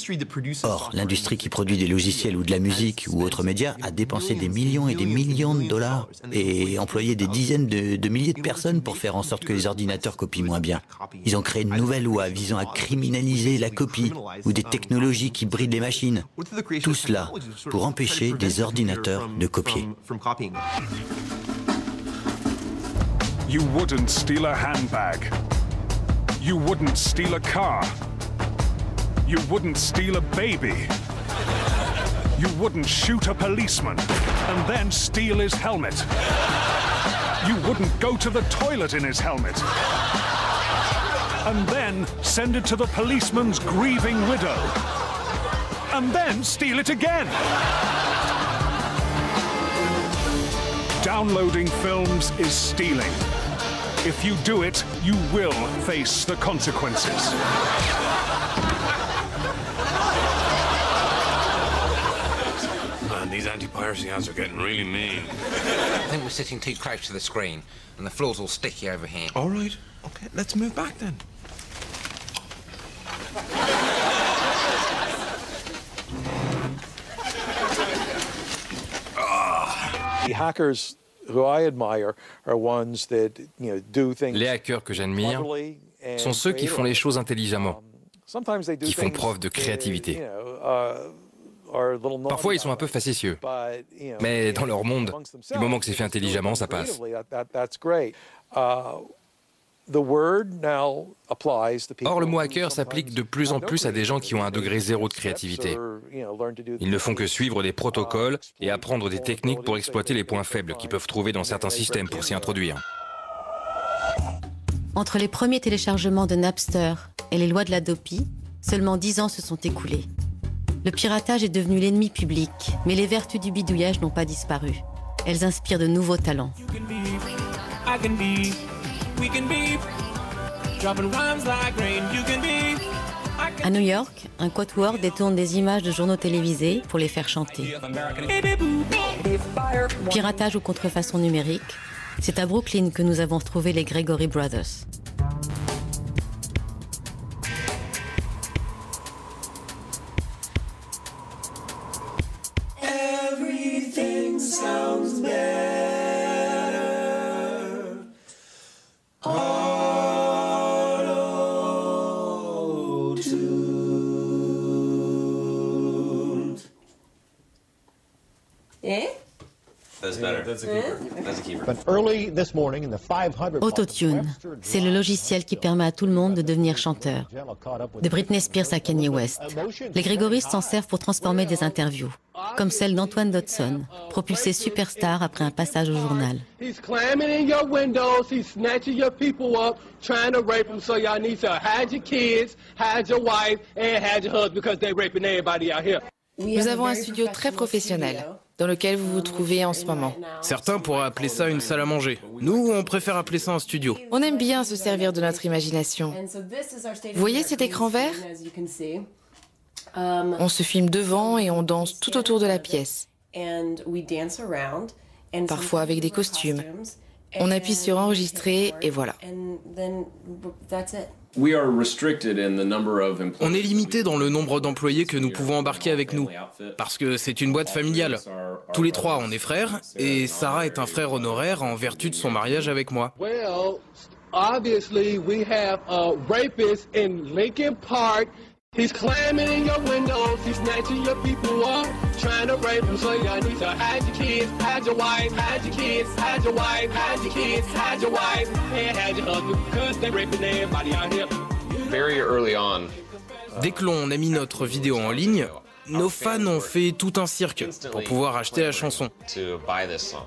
Or, l'industrie qui produit des logiciels ou de la musique ou autres médias a dépensé des millions et des millions de dollars et employé des dizaines de milliers de personnes pour faire en sorte que les ordinateurs copient moins bien. Ils ont créé une nouvelle loi visant à criminaliser la copie ou des technologies qui brident les machines. Tout cela pour empêcher des ordinateurs de copier. You wouldn't steal a handbag. You wouldn't steal a car. You wouldn't steal a baby. You wouldn't shoot a policeman and then steal his helmet. You wouldn't go to the toilet in his helmet and then send it to the policeman's grieving widow and then steal it again. Downloading films is stealing. If you do it, you will face the consequences. These anti-piracy ads are getting really mean. I think we're sitting too close to the screen, and the floor's all sticky over here. All right. Okay, let's move back then. Les hackers que j'admire sont ceux qui font les choses intelligemment, qui font preuve de créativité. Parfois, ils sont un peu facétieux, mais dans leur monde, du moment que c'est fait intelligemment, ça passe. Or, le mot hacker s'applique de plus en plus à des gens qui ont un degré zéro de créativité. Ils ne font que suivre des protocoles et apprendre des techniques pour exploiter les points faibles qu'ils peuvent trouver dans certains systèmes pour s'y introduire. Entre les premiers téléchargements de Napster et les lois de l'Adopi, seulement 10 ans se sont écoulés. Le piratage est devenu l'ennemi public, mais les vertus du bidouillage n'ont pas disparu. Elles inspirent de nouveaux talents. À New York, un quatuor détourne des images de journaux télévisés pour les faire chanter. Piratage ou contrefaçon numérique, c'est à Brooklyn que nous avons retrouvé les Gregory Brothers. Everything sounds better. Autotune, c'est le logiciel qui permet à tout le monde de devenir chanteur. De Britney Spears à Kanye West. Les Grégoristes s'en servent pour transformer des interviews, comme celle d'Antoine Dodson, propulsé superstar après un passage au journal. He's climbing in your windows, he's snatching your people up, trying to rape them, so y'all need to hide your kids, hide your wife, and hide your husband because they're raping everybody out here. Nous avons un studio très professionnel, dans lequel vous vous trouvez en ce moment. Certains pourraient appeler ça une salle à manger. Nous, on préfère appeler ça un studio. On aime bien se servir de notre imagination. Vous voyez cet écran vert ? On se filme devant et on danse tout autour de la pièce. Parfois avec des costumes. On appuie sur enregistrer et voilà. On est limité dans le nombre d'employés que nous pouvons embarquer avec nous, parce que c'est une boîte familiale. Tous les trois, on est frères, et Sarah est un frère honoraire en vertu de son mariage avec moi. Well, obviously we have a rapist in Lincoln Park. He's climbing in your windows, he's snatching your people up, trying to rape them, so y'all need to hide your kids, hide your wife, hide your kids, hide your wife, hide your kids, hide your wife, and hide your husband, because they're raping everybody out here. Very early on. Dès que l'on a mis notre vidéo en ligne, nos fans ont fait tout un cirque pour pouvoir acheter la chanson.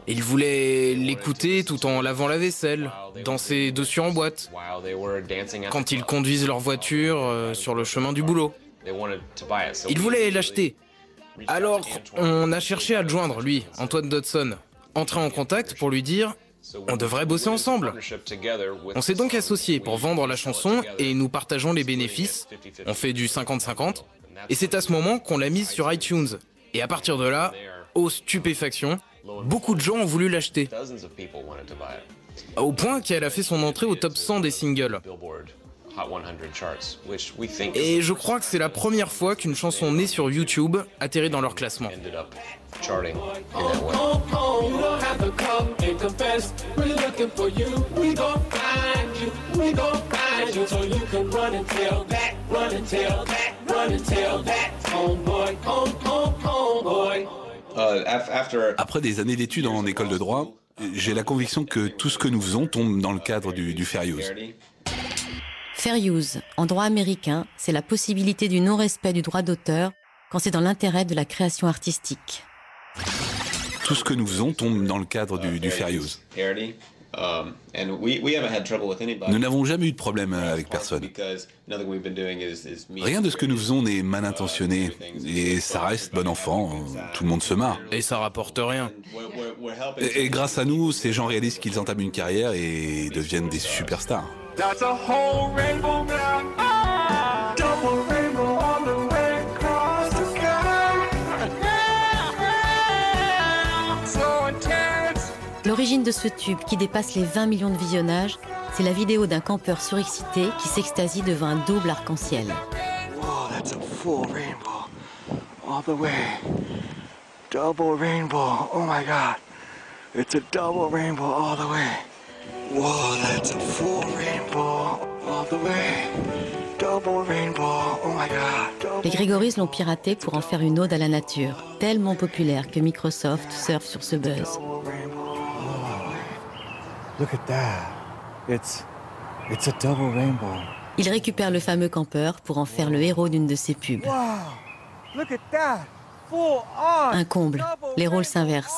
Ils voulaient l'écouter tout en lavant la vaisselle, danser dessus en boîte, quand ils conduisent leur voiture sur le chemin du boulot. Ils voulaient l'acheter. Alors, on a cherché à le joindre, lui, Antoine Dodson, entrer en contact pour lui dire « On devrait bosser ensemble ». On s'est donc associés pour vendre la chanson et nous partageons les bénéfices. On fait du 50-50. Et c'est à ce moment qu'on l'a mise sur iTunes. Et à partir de là, aux stupéfactions, beaucoup de gens ont voulu l'acheter. Au point qu'elle a fait son entrée au top 100 des singles. Et je crois que c'est la première fois qu'une chanson née sur YouTube atterrit dans leur classement. Après des années d'études en école de droit, j'ai la conviction que tout ce que nous faisons tombe dans le cadre du fair use. Fair use, en droit américain, c'est la possibilité du non-respect du droit d'auteur quand c'est dans l'intérêt de la création artistique. Tout ce que nous faisons tombe dans le cadre du fair use. Nous n'avons jamais eu de problème avec personne. Rien de ce que nous faisons n'est mal intentionné, et ça reste bon enfant, tout le monde se marre. Et ça rapporte rien. Et grâce à nous, ces gens réalisent qu'ils entament une carrière et deviennent des superstars. That's a whole rainbow now. Ah, double rainbow all the way across the sky. So intense. L'origine de ce tube qui dépasse les 20 millions de visionnages, c'est la vidéo d'un campeur surexcité qui s'extasie devant un double arc-en-ciel. Wow, that's a full rainbow all the way. Double rainbow. Oh my God. It's a double rainbow all the way. Whoa, that's a full rainbow all the way. Double rainbow, oh my God. Les Gregory's l'ont piraté pour en faire une ode à la nature, tellement populaire que Microsoft surfe sur ce buzz. Look at that. It's a double rainbow. Il récupère le fameux campeur pour en faire le héros d'une de ses pubs. Wow, look at that. Full on. Un comble, les rôles s'inversent.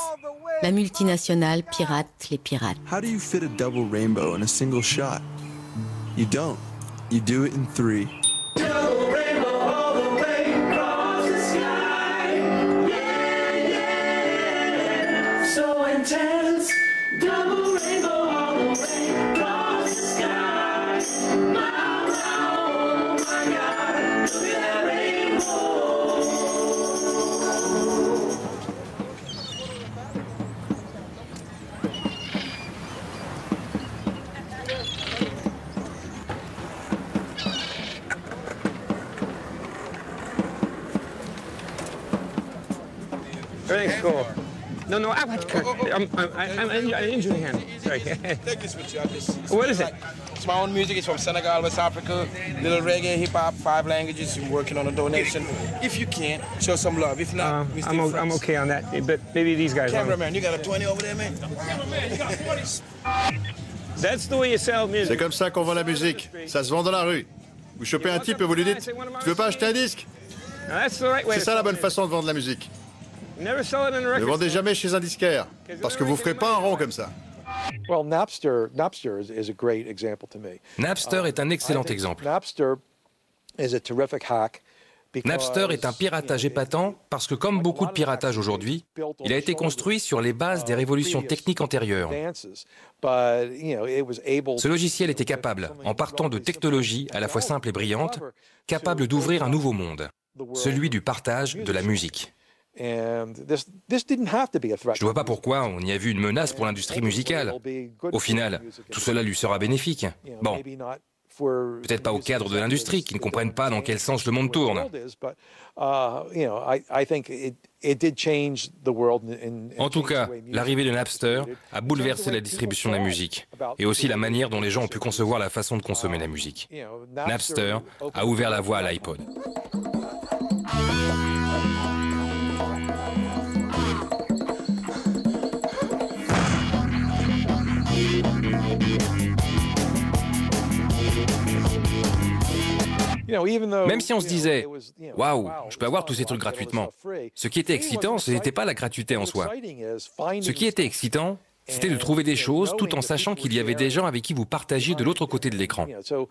La multinationale pirate les pirates. How do you fit a double rainbow in a single shot? You don't. You do it in 3. Double rainbow all the way across the sky. Yeah, yeah. So intense. Double rainbow all the way across the sky. Wow, wow, oh my God. Look at that rainbow. Everything's cool. No, I'm an injured hand. Sorry. Take this with you. What is it? It's my own music. It's from Senegal, West Africa. Little reggae, hip hop, 5 languages. I'm working on a donation. If you can, show some love. If not, we stay friends. I'm okay on that, but maybe these guys. Cameraman, you got a 20 over there, man? That's the way you sell music. C'est comme ça qu'on vend la musique. Ça se vend dans la rue. Vous chopez un type et vous lui dites « Tu veux pas acheter un disque ?» C'est ça la bonne façon de vendre la musique. Ne vendez jamais chez un disquaire, parce que vous ne ferez pas un rond comme ça. Napster est un excellent exemple. Napster est un piratage épatant parce que, comme beaucoup de piratages aujourd'hui, il a été construit sur les bases des révolutions techniques antérieures. Ce logiciel était capable, en partant de technologies à la fois simples et brillantes, capable d'ouvrir un nouveau monde, celui du partage de la musique. Je ne vois pas pourquoi on y a vu une menace pour l'industrie musicale. Au final, tout cela lui sera bénéfique. Bon, peut-être pas au cadre de l'industrie, qui ne comprennent pas dans quel sens le monde tourne. En tout cas, l'arrivée de Napster a bouleversé la distribution de la musique, et aussi la manière dont les gens ont pu concevoir la façon de consommer la musique. Napster a ouvert la voie à l'iPod. Même si on se disait « Waouh, je peux avoir tous ces trucs gratuitement », ce qui était excitant, ce n'était pas la gratuité en soi. Ce qui était excitant, c'était de trouver des choses tout en sachant qu'il y avait des gens avec qui vous partagiez de l'autre côté de l'écran. Pour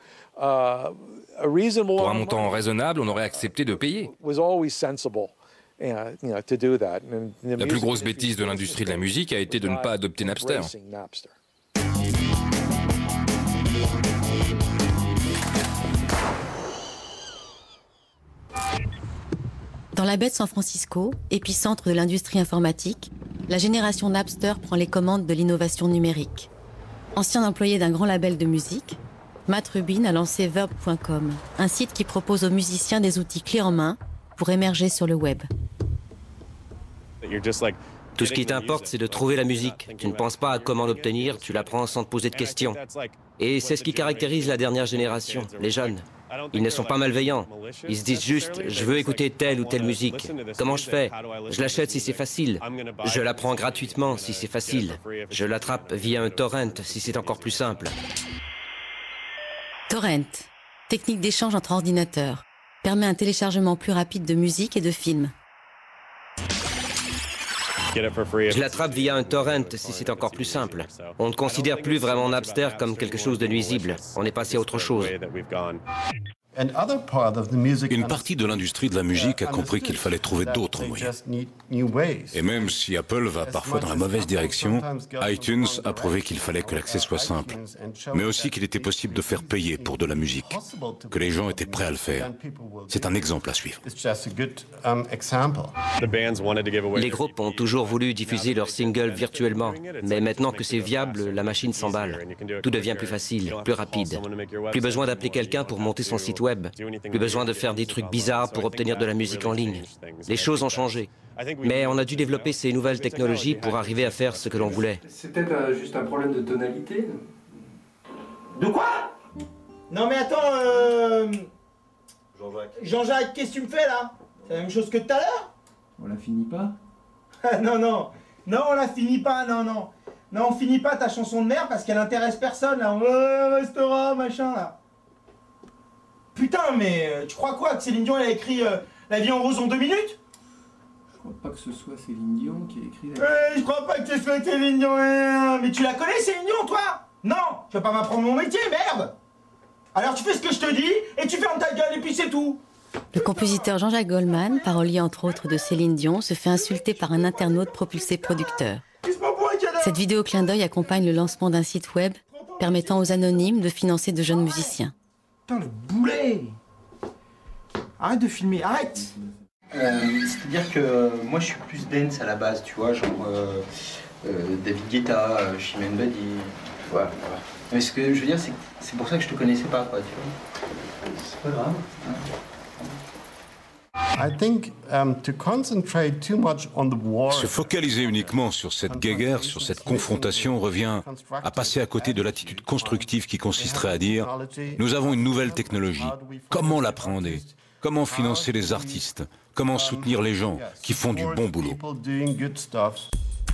un montant raisonnable, on aurait accepté de payer. La plus grosse bêtise de l'industrie de la musique a été de ne pas adopter Napster. Dans la baie de San Francisco, épicentre de l'industrie informatique, la génération Napster prend les commandes de l'innovation numérique. Ancien employé d'un grand label de musique, Matt Rubin a lancé Verb.com, un site qui propose aux musiciens des outils clés en main pour émerger sur le web. Tout ce qui t'importe, c'est de trouver la musique. Tu ne penses pas à comment l'obtenir, tu l'apprends sans te poser de questions. Et c'est ce qui caractérise la dernière génération, les jeunes. Ils ne sont pas malveillants. Ils se disent juste, je veux écouter telle ou telle musique. Comment je fais? Je l'achète si c'est facile. Je la prends gratuitement si c'est facile. Je l'attrape via un torrent si c'est encore plus simple. Torrent, technique d'échange entre ordinateurs, permet un téléchargement plus rapide de musique et de films. Je l'attrape via un torrent si c'est encore plus simple. On ne considère plus vraiment Napster comme quelque chose de nuisible. On est passé à autre chose. Une partie de l'industrie de la musique a compris qu'il fallait trouver d'autres moyens. Et même si Apple va parfois dans la mauvaise direction, iTunes a prouvé qu'il fallait que l'accès soit simple, mais aussi qu'il était possible de faire payer pour de la musique, que les gens étaient prêts à le faire. C'est un exemple à suivre. Les groupes ont toujours voulu diffuser leurs singles virtuellement, mais maintenant que c'est viable, la machine s'emballe. Tout devient plus facile, plus rapide. Plus besoin d'appeler quelqu'un pour monter son site web. Plus besoin de faire des trucs bizarres pour obtenir de la musique en ligne. Les choses ont changé. Mais on a dû développer ces nouvelles technologies pour arriver à faire ce que l'on voulait. C'est peut-être juste un problème de tonalité. De quoi? Non mais attends, Jean-Jacques, qu'est-ce que tu me fais là? C'est la même chose que tout à l'heure? On la finit pas? Non, non, non, on la finit pas, non, non. Non, on finit pas ta chanson de merde parce qu'elle intéresse personne là. Restera, machin là. Putain, mais tu crois quoi? Que Céline Dion elle a écrit La vie en rose en 2 minutes? Je crois pas que ce soit Céline Dion qui a écrit Je crois pas que ce soit Céline Dion. Mais tu la connais Céline Dion toi? Non, tu vas pas m'apprendre mon métier, merde. Alors tu fais ce que je te dis et tu fermes ta gueule et puis c'est tout. Le compositeur Jean-Jacques Goldman, parolier entre autres de Céline Dion, se fait insulter par un internaute propulsé producteur. Cette vidéo clin d'œil accompagne le lancement d'un site web permettant aux anonymes de financer de jeunes musiciens. Putain, le boulet! Arrête de filmer, arrête! C'est-à-dire que moi je suis plus dance à la base, tu vois, genre David Guetta, Chimène Badi, voilà. Mais ce que je veux dire, c'est pour ça que je te connaissais pas, quoi, tu vois. C'est pas grave. Hein. Se focaliser uniquement sur cette guéguerre, sur cette confrontation, revient à passer à côté de l'attitude constructive qui consisterait à dire « Nous avons une nouvelle technologie. Comment l'appréhender? Comment financer les artistes? Comment soutenir les gens qui font du bon boulot ?»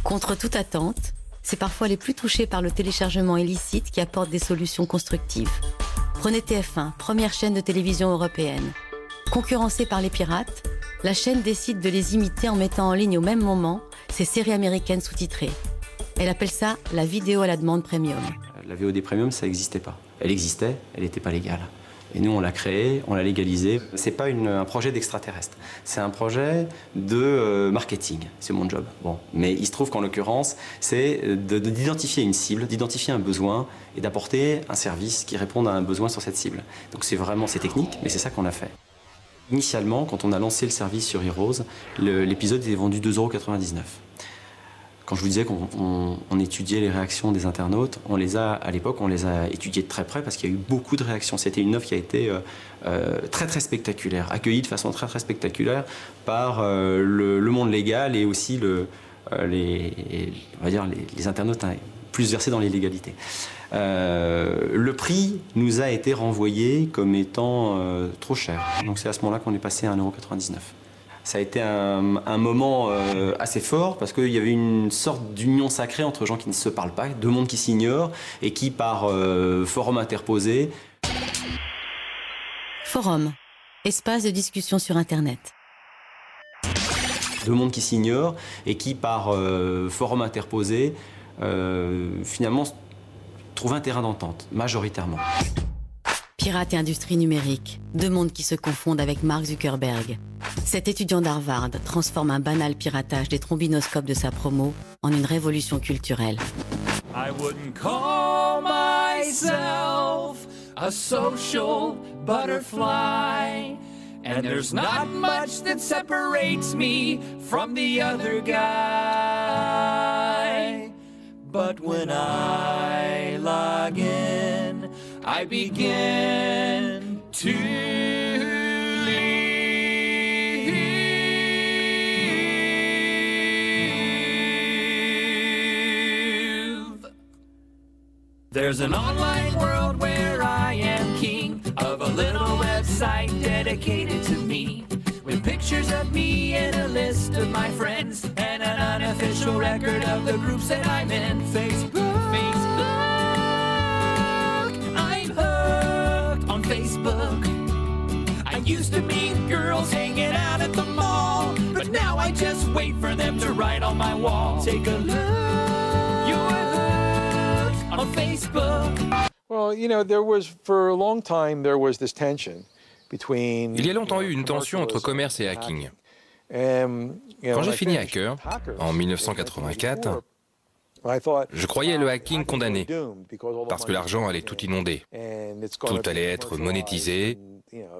Contre toute attente, c'est parfois les plus touchés par le téléchargement illicite qui apportent des solutions constructives. Prenez TF1, première chaîne de télévision européenne. Concurrencée par les pirates, la chaîne décide de les imiter en mettant en ligne au même moment ses séries américaines sous-titrées. Elle appelle ça la vidéo à la demande premium. La VOD premium, ça n'existait pas. Elle existait, elle n'était pas légale. Et nous, on l'a créée, on l'a légalisée. C'est pas un projet d'extraterrestre, c'est un projet de marketing. C'est mon job. Bon, mais il se trouve qu'en l'occurrence, c'est d'identifier une cible, d'identifier un besoin et d'apporter un service qui réponde à un besoin sur cette cible. Donc c'est technique, mais c'est ça qu'on a fait. Initialement, quand on a lancé le service sur Heroes, l'épisode était vendu 2,99 €. Quand je vous disais qu'on étudiait les réactions des internautes, à l'époque, on les a étudiées de très près parce qu'il y a eu beaucoup de réactions. C'était une œuvre qui a été très très spectaculaire, accueillie de façon très très spectaculaire par le monde légal et aussi les internautes plus versés dans l'illégalité. Le prix nous a été renvoyé comme étant trop cher. Donc c'est à ce moment-là qu'on est passé à 1,99 €. Ça a été un moment assez fort parce qu'il y avait une sorte d'union sacrée entre gens qui ne se parlent pas, deux mondes qui s'ignorent et qui, par forum interposé... Forum, espace de discussion sur Internet. Deux mondes qui s'ignorent et qui, par forum interposé, finalement, trouvent un terrain d'entente, majoritairement. Pirates et industrie numérique, deux mondes qui se confondent avec Mark Zuckerberg. Cet étudiant d'Harvard transforme un banal piratage des trombinoscopes de sa promo en une révolution culturelle. I wouldn't call myself a social butterfly, and there's not much that separates me from the other guy. But when I log in, I begin to live. There's an online world where I am king of a little website dedicated to me, with pictures of me and a list of my friends, and an unofficial record of the groups that I'm in. Facebook. I'm hooked on Facebook. I used to meet girls hanging out at the mall, but now I just wait for them to write on my wall. Take a look, you're hooked on Facebook. Well, you know, for a long time there was this tension. Il y a longtemps eu une tension entre commerce et hacking. Quand j'ai fini hacker, en 1984, je croyais le hacking condamné, parce que l'argent allait tout inonder. Tout allait être monétisé,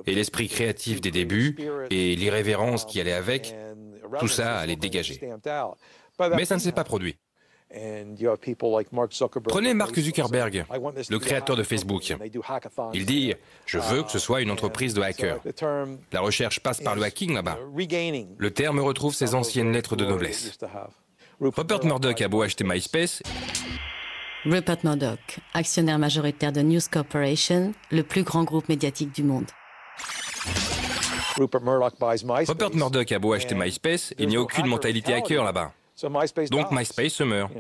et l'esprit créatif des débuts, et l'irrévérence qui allait avec, tout ça allait dégager. Mais ça ne s'est pas produit. Prenez Mark Zuckerberg, le créateur de Facebook. Il dit « Je veux que ce soit une entreprise de hackers ». La recherche passe par le hacking là-bas. Le terme retrouve ses anciennes lettres de noblesse. Rupert Murdoch a beau acheter MySpace. Rupert Murdoch, actionnaire majoritaire de News Corporation, le plus grand groupe médiatique du monde. Rupert Murdoch a beau acheter MySpace, il n'y a aucune mentalité hacker là-bas. Donc MySpace se meurt.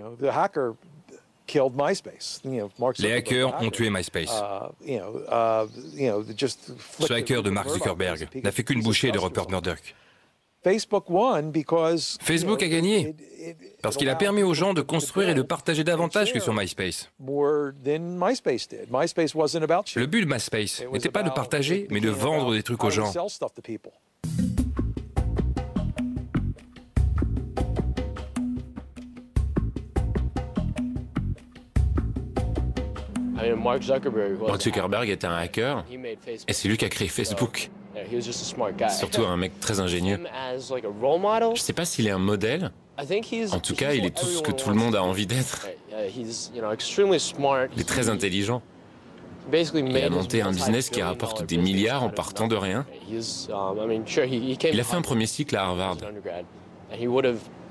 Les hackers ont tué MySpace. Ce hacker de Mark Zuckerberg n'a fait qu'une bouchée de Rupert Murdoch. Facebook a gagné parce qu'il a permis aux gens de construire et de partager davantage que sur MySpace. Le but de MySpace n'était pas de partager, mais de vendre des trucs aux gens. Mark Zuckerberg était un hacker et c'est lui qui a créé Facebook. Surtout un mec très ingénieux. Je ne sais pas s'il est un modèle. En tout cas, il est tout ce que tout le monde a envie d'être. Il est très intelligent. Il a monté un business qui rapporte des milliards en partant de rien. Il a fait un premier cycle à Harvard.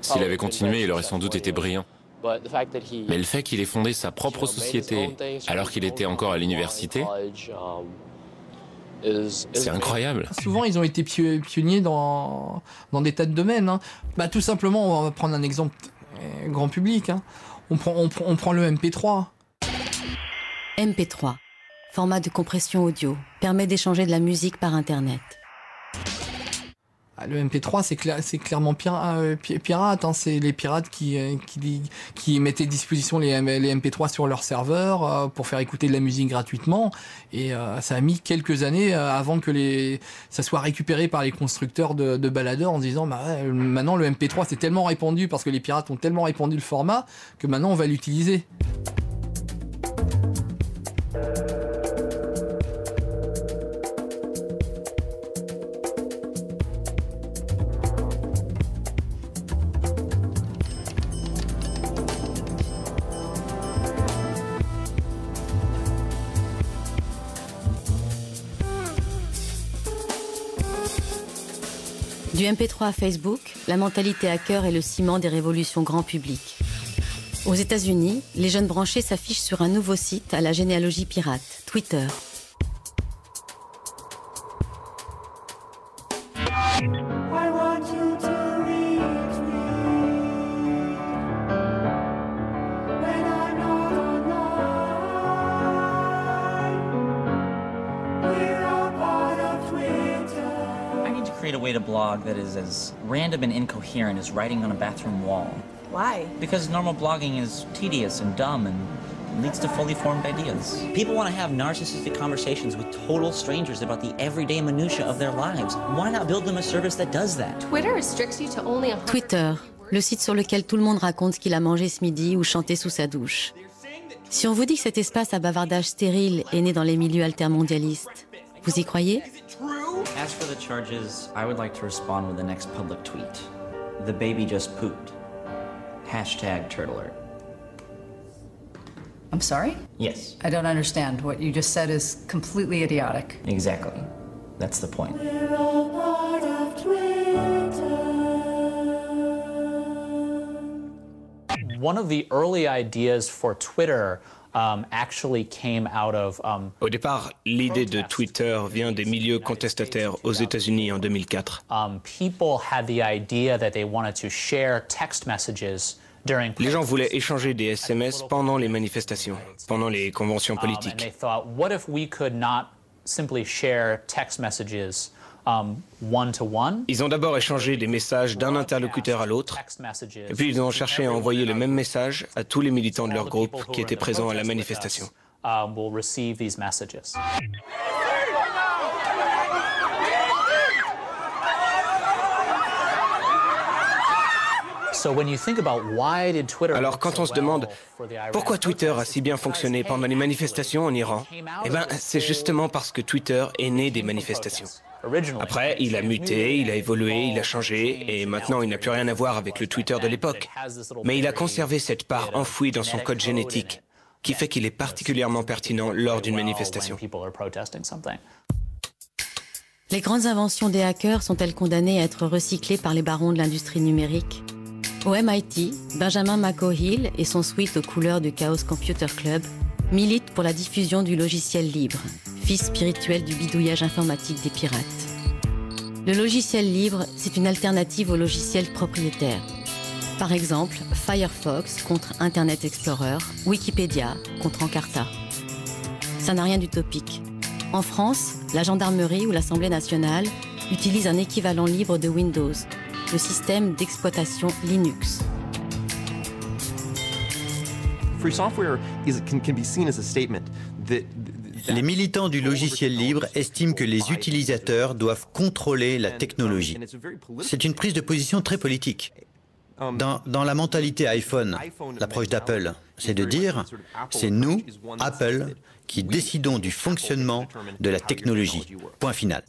S'il avait continué, il aurait sans doute été brillant. Mais le fait qu'il ait fondé sa propre société alors qu'il était encore à l'université, c'est incroyable. Souvent, ils ont été pionniers dans des tas de domaines. Hein. Tout simplement, on va prendre un exemple grand public. Hein. On prend le MP3. MP3, format de compression audio, permet d'échanger de la musique par Internet. Le MP3, c'est clairement pirate. Hein. C'est les pirates qui mettaient à disposition les MP3 sur leur serveur pour faire écouter de la musique gratuitement. Et ça a mis quelques années avant que ça soit récupéré par les constructeurs de baladeurs en disant maintenant le MP3 c'est tellement répandu parce que les pirates ont tellement répandu le format que maintenant on va l'utiliser. Du MP3 à Facebook, la mentalité hacker est le ciment des révolutions grand public. Aux États-Unis, les jeunes branchés s'affichent sur un nouveau site à la généalogie pirate, Twitter. A blog that is as random and incoherent as writing on a bathroom wall. Why? Because normal blogging is tedious and dumb and leads to fully formed ideas. People want to have narcissistic conversations with total strangers about the everyday minutiae of their lives. Why not build them a service that does that? Twitter restricts you to only 100... Twitter, le site sur lequel tout le monde raconte ce qu'il a mangé ce midi ou chanté sous sa douche. Si on vous dit que cet espace à bavardage stérile est né dans les milieux altermondialistes, vous y croyez? As for the charges, I would like to respond with the next public tweet. The baby just pooped. #TurtleAlert. I'm sorry? Yes. I don't understand. What you just said is completely idiotic. Exactly. That's the point. We're all part of Twitter. One of the early ideas for Twitter actually came out of, Au départ, l'idée de Twitter vient des milieux contestataires aux États-Unis en 2004. People had the idea that they wanted to share text messages during. Les gens voulaient échanger des SMS pendant les manifestations, pendant les conventions politiques. And they thought, what if we could not simply share text messages one-to-one? Ils ont d'abord échangé des messages d'un interlocuteur à l'autre, et puis ils ont cherché à envoyer le même message à tous les militants de leur groupe qui étaient présents à la manifestation. Will receive these messages. Alors quand on se demande pourquoi Twitter a si bien fonctionné pendant les manifestations en Iran, eh ben c'est justement parce que Twitter est né des manifestations. Après, il a muté, il a évolué, il a changé, et maintenant il n'a plus rien à voir avec le Twitter de l'époque. Mais il a conservé cette part enfouie dans son code génétique, qui fait qu'il est particulièrement pertinent lors d'une manifestation. Les grandes inventions des hackers sont-elles condamnées à être recyclées par les barons de l'industrie numérique? Au MIT, Benjamin McCaughey et son suite aux couleurs du Chaos Computer Club militent pour la diffusion du logiciel libre, fils spirituel du bidouillage informatique des pirates. Le logiciel libre, c'est une alternative au logiciel propriétaire. Par exemple, Firefox contre Internet Explorer, Wikipédia contre Encarta. Ça n'a rien d'utopique. En France, la gendarmerie ou l'Assemblée nationale utilisent un équivalent libre de Windows, le système d'exploitation Linux. Les militants du logiciel libre estiment que les utilisateurs doivent contrôler la technologie. C'est une prise de position très politique. Dans la mentalité iPhone, l'approche d'Apple, c'est de dire « c'est nous, Apple, qui décidons du fonctionnement de la technologie. Point final. »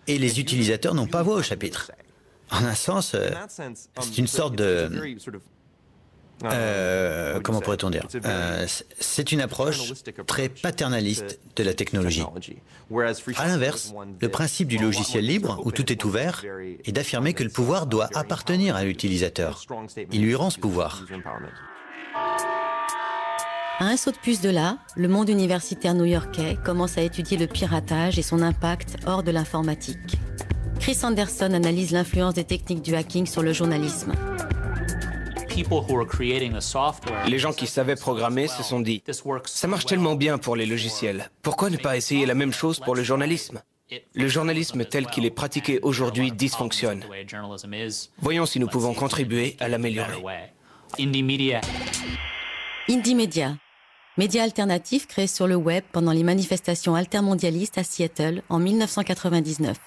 Et les utilisateurs n'ont pas voix au chapitre. En un sens, c'est une sorte de... comment pourrait-on dire? C'est une approche très paternaliste de la technologie. À l'inverse, le principe du logiciel libre, où tout est ouvert, est d'affirmer que le pouvoir doit appartenir à l'utilisateur. Il lui rend ce pouvoir. À un saut de puce de là, le monde universitaire new-yorkais commence à étudier le piratage et son impact hors de l'informatique. Chris Anderson analyse l'influence des techniques du hacking sur le journalisme. Les gens qui savaient programmer se sont dit « Ça marche tellement bien pour les logiciels, pourquoi ne pas essayer la même chose pour le journalisme ?» Le journalisme tel qu'il est pratiqué aujourd'hui dysfonctionne. Voyons si nous pouvons contribuer à l'améliorer. Indie Media, média alternatif créé sur le web pendant les manifestations altermondialistes à Seattle en 1999.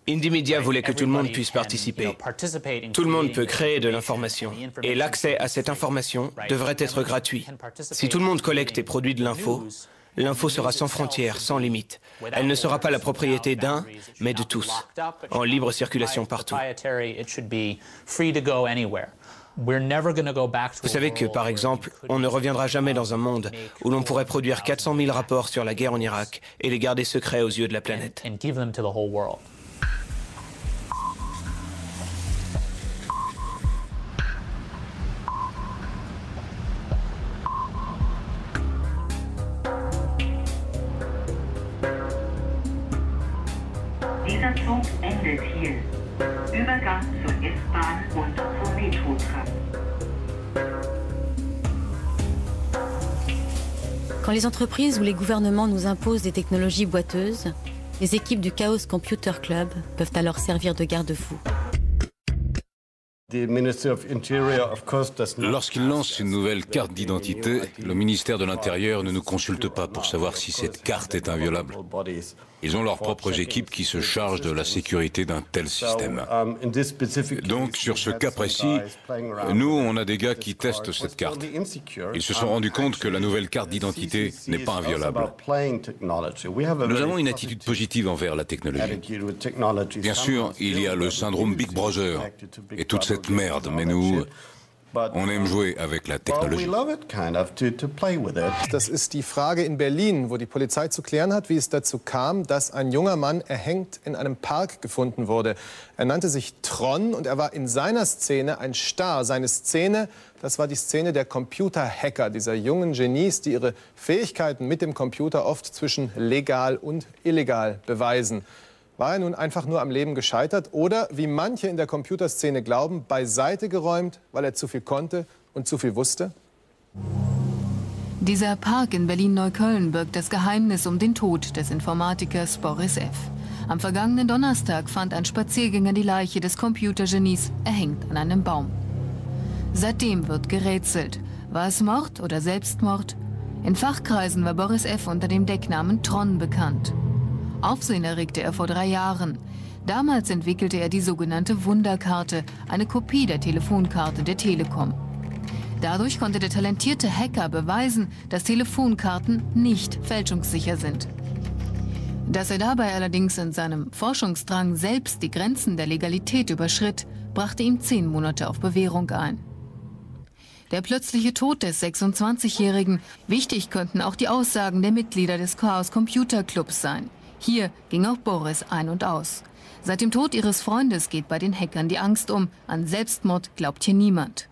Indie Media voulait que tout le monde puisse participer. Tout le monde peut créer de l'information. Et l'accès à cette information devrait être gratuit. Si tout le monde collecte et produit de l'info, l'info sera sans frontières, sans limite. Elle ne sera pas la propriété d'un, mais de tous, en libre circulation partout. Vous savez que, par exemple, on ne reviendra jamais dans un monde où l'on pourrait produire 400 000 rapports sur la guerre en Irak et les garder secrets aux yeux de la planète. Dieser Zug endet hier. Übergang zur S-Bahn und zum Metrotram. Quand les entreprises ou les gouvernements nous imposent des technologies boiteuses, les équipes du Chaos Computer Club peuvent alors servir de garde-fou. Lorsqu'ils lancent une nouvelle carte d'identité, le ministère de l'Intérieur ne nous consulte pas pour savoir si cette carte est inviolable. Ils ont leurs propres équipes qui se chargent de la sécurité d'un tel système. Donc, sur ce cas précis, nous, on a des gars qui testent cette carte. Ils se sont rendus compte que la nouvelle carte d'identité n'est pas inviolable. Nous avons une attitude positive envers la technologie. Bien sûr, il y a le syndrome Big Brother et toute cette merde, mais nous, on aime jouer avec la technologie. Das ist die Frage in Berlin, wo die Polizei zu klären hat, wie es dazu kam, dass ein junger Mann erhängt in einem Park gefunden wurde. Er nannte sich Tron und er war in seiner Szene ein Star. Seine Szene, das war die Szene der Computerhacker, dieser jungen Genies, die ihre Fähigkeiten mit dem Computer oft zwischen legal und illegal beweisen. War er nun einfach nur am Leben gescheitert oder, wie manche in der Computerszene glauben, beiseite geräumt, weil er zu viel konnte und zu viel wusste? Dieser Park in Berlin-Neukölln birgt das Geheimnis um den Tod des Informatikers Boris F. Am vergangenen Donnerstag fand ein Spaziergänger die Leiche des Computergenies erhängt an einem Baum. Seitdem wird gerätselt. War es Mord oder Selbstmord? In Fachkreisen war Boris F. unter dem Decknamen Tron bekannt. Aufsehen erregte er vor 3 Jahren. Damals entwickelte er die sogenannte Wunderkarte, eine Kopie der Telefonkarte der Telekom. Dadurch konnte der talentierte Hacker beweisen, dass Telefonkarten nicht fälschungssicher sind. Dass er dabei allerdings in seinem Forschungsdrang selbst die Grenzen der Legalität überschritt, brachte ihm 10 Monate auf Bewährung ein. Der plötzliche Tod des 26-Jährigen. Wichtig könnten auch die Aussagen der Mitglieder des Chaos Computer Clubs sein. Hier ging auch Boris ein und aus. Seit dem Tod ihres Freundes geht bei den Hackern die Angst um. An Selbstmord glaubt hier niemand.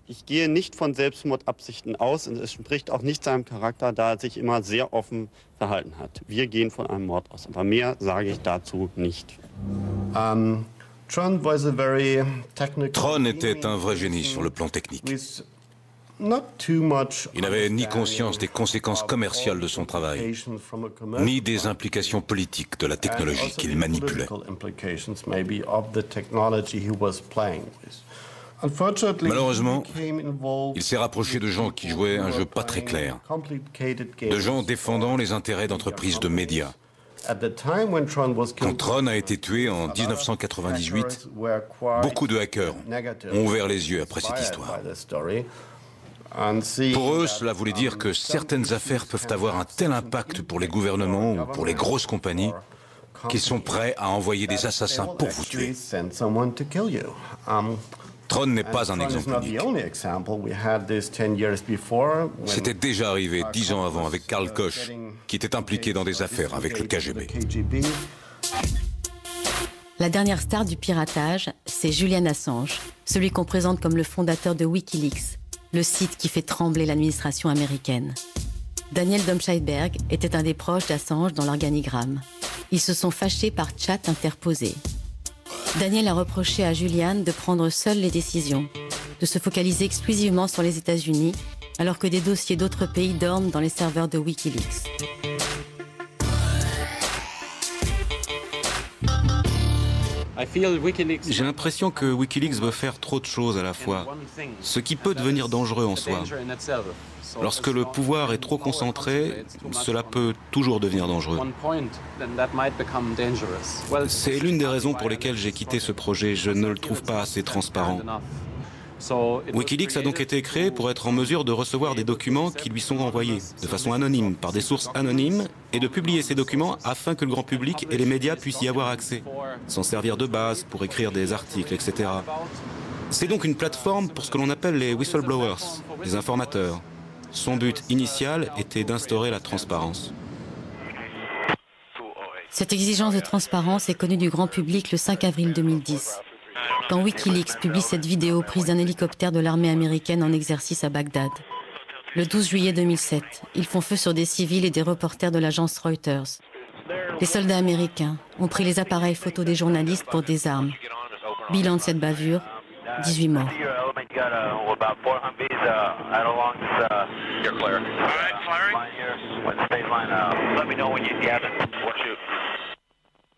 Ich gehe nicht von Selbstmordabsichten aus und es entspricht auch nicht seinem Charakter, da er sich immer sehr offen verhalten hat. Wir gehen von einem Mord aus, aber mehr sage ich dazu nicht. Tron était un vrai génie sur le plan technique. Il n'avait ni conscience des conséquences commerciales de son travail, ni des implications politiques de la technologie qu'il manipulait. Malheureusement, il s'est rapproché de gens qui jouaient un jeu pas très clair, de gens défendant les intérêts d'entreprises de médias. Quand Tron a été tué en 1998, beaucoup de hackers ont ouvert les yeux après cette histoire. Pour eux, cela voulait dire que certaines affaires peuvent avoir un tel impact pour les gouvernements ou pour les grosses compagnies qu'ils sont prêts à envoyer des assassins pour vous tuer. Tron n'est pas un exemple unique. C'était déjà arrivé 10 ans avant avec Karl Koch, qui était impliqué dans des affaires avec le KGB. La dernière star du piratage, c'est Julian Assange, celui qu'on présente comme le fondateur de Wikileaks, le site qui fait trembler l'administration américaine. Daniel Domscheit-Berg était un des proches d'Assange dans l'organigramme. Ils se sont fâchés par chat interposé. Daniel a reproché à Julian de prendre seul les décisions, de se focaliser exclusivement sur les États-Unis, alors que des dossiers d'autres pays dorment dans les serveurs de Wikileaks. J'ai l'impression que Wikileaks veut faire trop de choses à la fois, ce qui peut devenir dangereux en soi. Lorsque le pouvoir est trop concentré, cela peut toujours devenir dangereux. C'est l'une des raisons pour lesquelles j'ai quitté ce projet. Je ne le trouve pas assez transparent. Wikileaks a donc été créé pour être en mesure de recevoir des documents qui lui sont envoyés de façon anonyme, par des sources anonymes, et de publier ces documents afin que le grand public et les médias puissent y avoir accès, s'en servir de base pour écrire des articles, etc. C'est donc une plateforme pour ce que l'on appelle les whistleblowers, les informateurs. Son but initial était d'instaurer la transparence. Cette exigence de transparence est connue du grand public le 5 avril 2010. Quand Wikileaks publie cette vidéo prise d'un hélicoptère de l'armée américaine en exercice à Bagdad. Le 12 juillet 2007, ils font feu sur des civils et des reporters de l'agence Reuters. Les soldats américains ont pris les appareils photos des journalistes pour des armes. Bilan de cette bavure, 18 morts.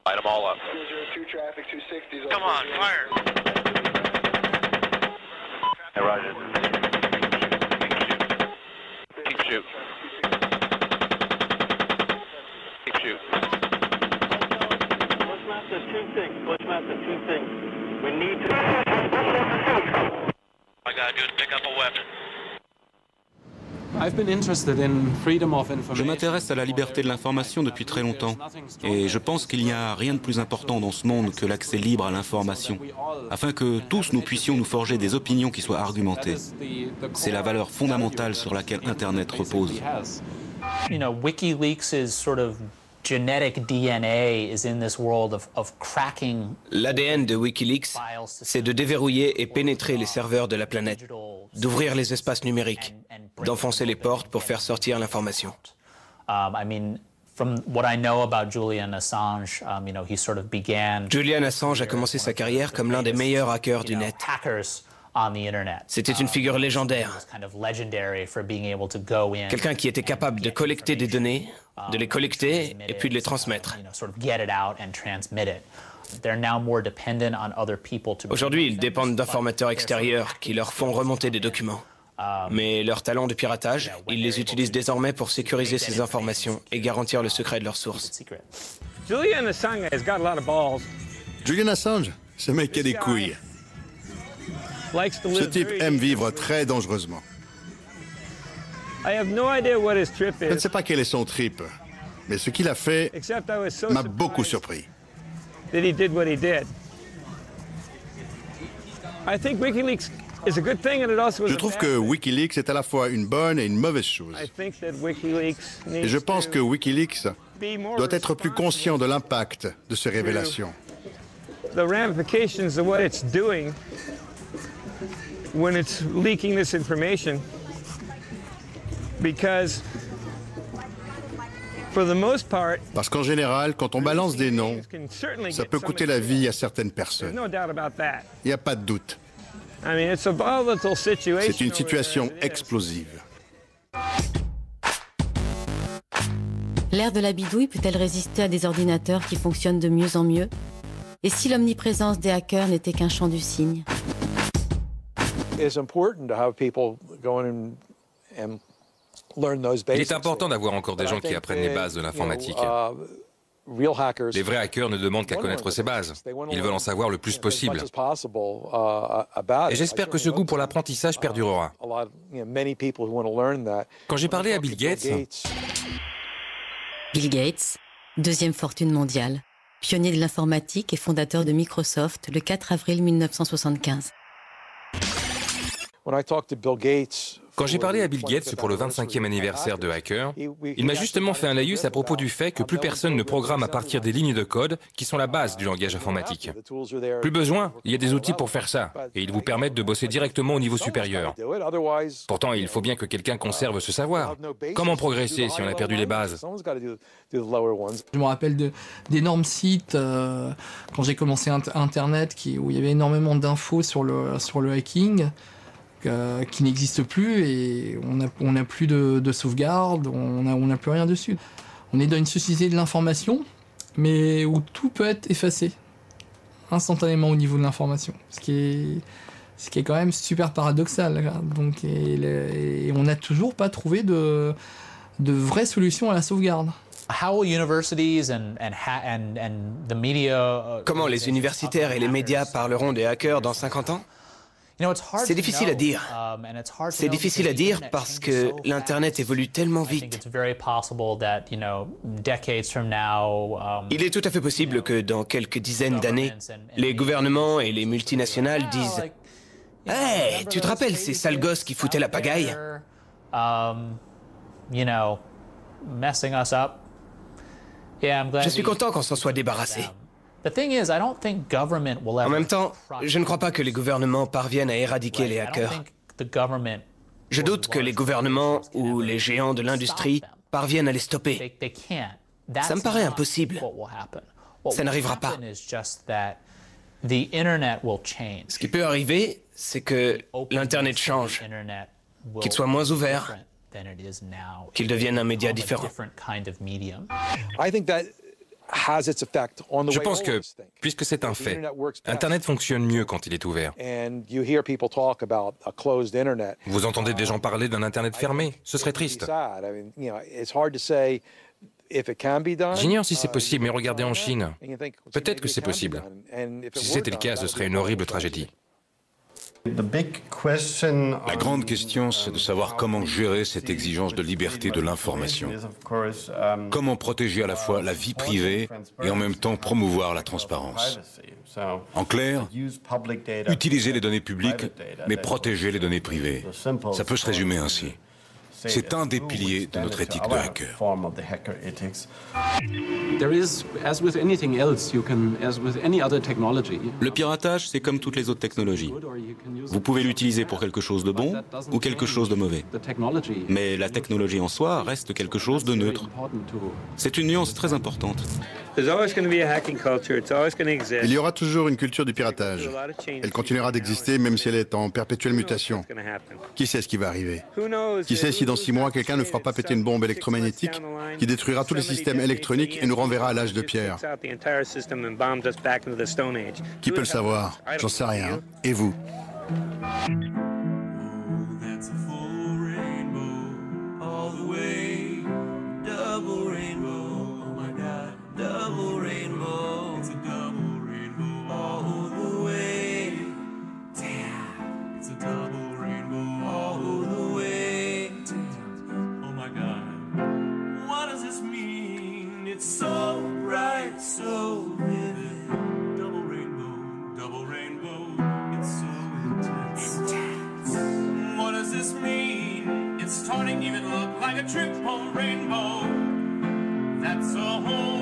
Light them all up. Come on, fire! Hey, Roger. Keep shoot. Keep shoot. Bushmaster 2-6. Bushmaster 2-6. We need to... All I gotta do is pick up a weapon. Je m'intéresse à la liberté de l'information depuis très longtemps. Et je pense qu'il n'y a rien de plus important dans ce monde que l'accès libre à l'information, afin que tous nous puissions nous forger des opinions qui soient argumentées. C'est la valeur fondamentale sur laquelle Internet repose. WikiLeaks is sort of genetic DNA is in this world of cracking. L'ADN de Wikileaks, c'est de déverrouiller et pénétrer les serveurs de la planète, d'ouvrir les espaces numériques, d'enfoncer les portes pour faire sortir l'information. From what I know about Julian Assange, he sort of began. Julian Assange a commencé sa carrière comme l'un des meilleurs hackers du net. C'était une figure légendaire. Quelqu'un qui était capable de collecter des données, de les collecter et puis de les transmettre. Aujourd'hui, ils dépendent d'informateurs extérieurs qui leur font remonter des documents. Mais leur talent de piratage, ils les utilisent désormais pour sécuriser ces informations et garantir le secret de leurs sources. Julian Assange has got a lot of balls. Julian Assange, ce mec a des couilles. Ce type aime vivre très dangereusement. Je ne sais pas quel est son trip, mais ce qu'il a fait m'a beaucoup surpris. Je trouve que Wikileaks est à la fois une bonne et une mauvaise chose. Et je pense que Wikileaks doit être plus conscient de l'impact de ces révélations. The ramifications of what it's doing when it's leaking this information, because for the most part, parce qu'en général, quand on balance des noms, ça peut coûter la vie à certaines personnes. Il n'y a pas de doute. C'est une situation explosive. L'ère de la bidouille peut-elle résister à des ordinateurs qui fonctionnent de mieux en mieux? Et si l'omniprésence des hackers n'était qu'un chant du cygne? Il est important d'avoir encore des gens qui apprennent les bases de l'informatique. Les vrais hackers ne demandent qu'à connaître ces bases. Ils veulent en savoir le plus possible. Et j'espère que ce goût pour l'apprentissage perdurera. Quand j'ai parlé à Bill Gates... Bill Gates, deuxième fortune mondiale, pionnier de l'informatique et fondateur de Microsoft le 4 avril 1975. Quand j'ai parlé à Bill Gates pour le 25e anniversaire de Hacker, il m'a justement fait un laïus à propos du fait que plus personne ne programme à partir des lignes de code qui sont la base du langage informatique. Plus besoin, il y a des outils pour faire ça, et ils vous permettent de bosser directement au niveau supérieur. Pourtant, il faut bien que quelqu'un conserve ce savoir. Comment progresser si on a perdu les bases? Je me rappelle d'énormes sites, quand j'ai commencé Internet, où il y avait énormément d'infos sur le hacking, qui n'existe plus, et on n'a plus de sauvegarde, on n'a plus rien dessus. On est dans une société de l'information, mais où tout peut être effacé instantanément au niveau de l'information, ce qui est quand même super paradoxal. Donc, et on n'a toujours pas trouvé de vraies solutions à la sauvegarde. Comment les universitaires et les médias parleront des hackers dans 50 ans? C'est difficile à dire. C'est difficile à dire parce que l'Internet évolue tellement vite. Il est tout à fait possible que dans quelques dizaines d'années, les gouvernements et les multinationales disent « Hey, tu te rappelles ces sales gosses qui foutaient la pagaille ?» Je suis content qu'on s'en soit débarrassé. En même temps, je ne crois pas que les gouvernements parviennent à éradiquer les hackers. Je doute que les gouvernements ou les géants de l'industrie parviennent à les stopper. Ça me paraît impossible. Ça n'arrivera pas. Ce qui peut arriver, c'est que l'Internet change, qu'il soit moins ouvert, qu'il devienne un média différent. Je pense que, puisque c'est un fait, Internet fonctionne mieux quand il est ouvert. Vous entendez des gens parler d'un Internet fermé, ce serait triste. J'ignore si c'est possible, mais regardez en Chine. Peut-être que c'est possible. Si c'était le cas, ce serait une horrible tragédie. La grande question, c'est de savoir comment gérer cette exigence de liberté de l'information. Comment protéger à la fois la vie privée et en même temps promouvoir la transparence. En clair, utiliser les données publiques, mais protéger les données privées. Ça peut se résumer ainsi. C'est un des piliers de notre éthique de hacker. Le piratage, c'est comme toutes les autres technologies. Vous pouvez l'utiliser pour quelque chose de bon ou quelque chose de mauvais. Mais la technologie en soi reste quelque chose de neutre. C'est une nuance très importante. Il y aura toujours une culture du piratage. Elle continuera d'exister même si elle est en perpétuelle mutation. Qui sait ce qui va arriver? Qui sait si dans 6 mois, quelqu'un ne fera pas péter une bombe électromagnétique qui détruira tous les systèmes électroniques et nous renverra à l'âge de pierre? Qui peut le savoir? J'en sais rien. Et vous? like a triple rainbow. That's a whole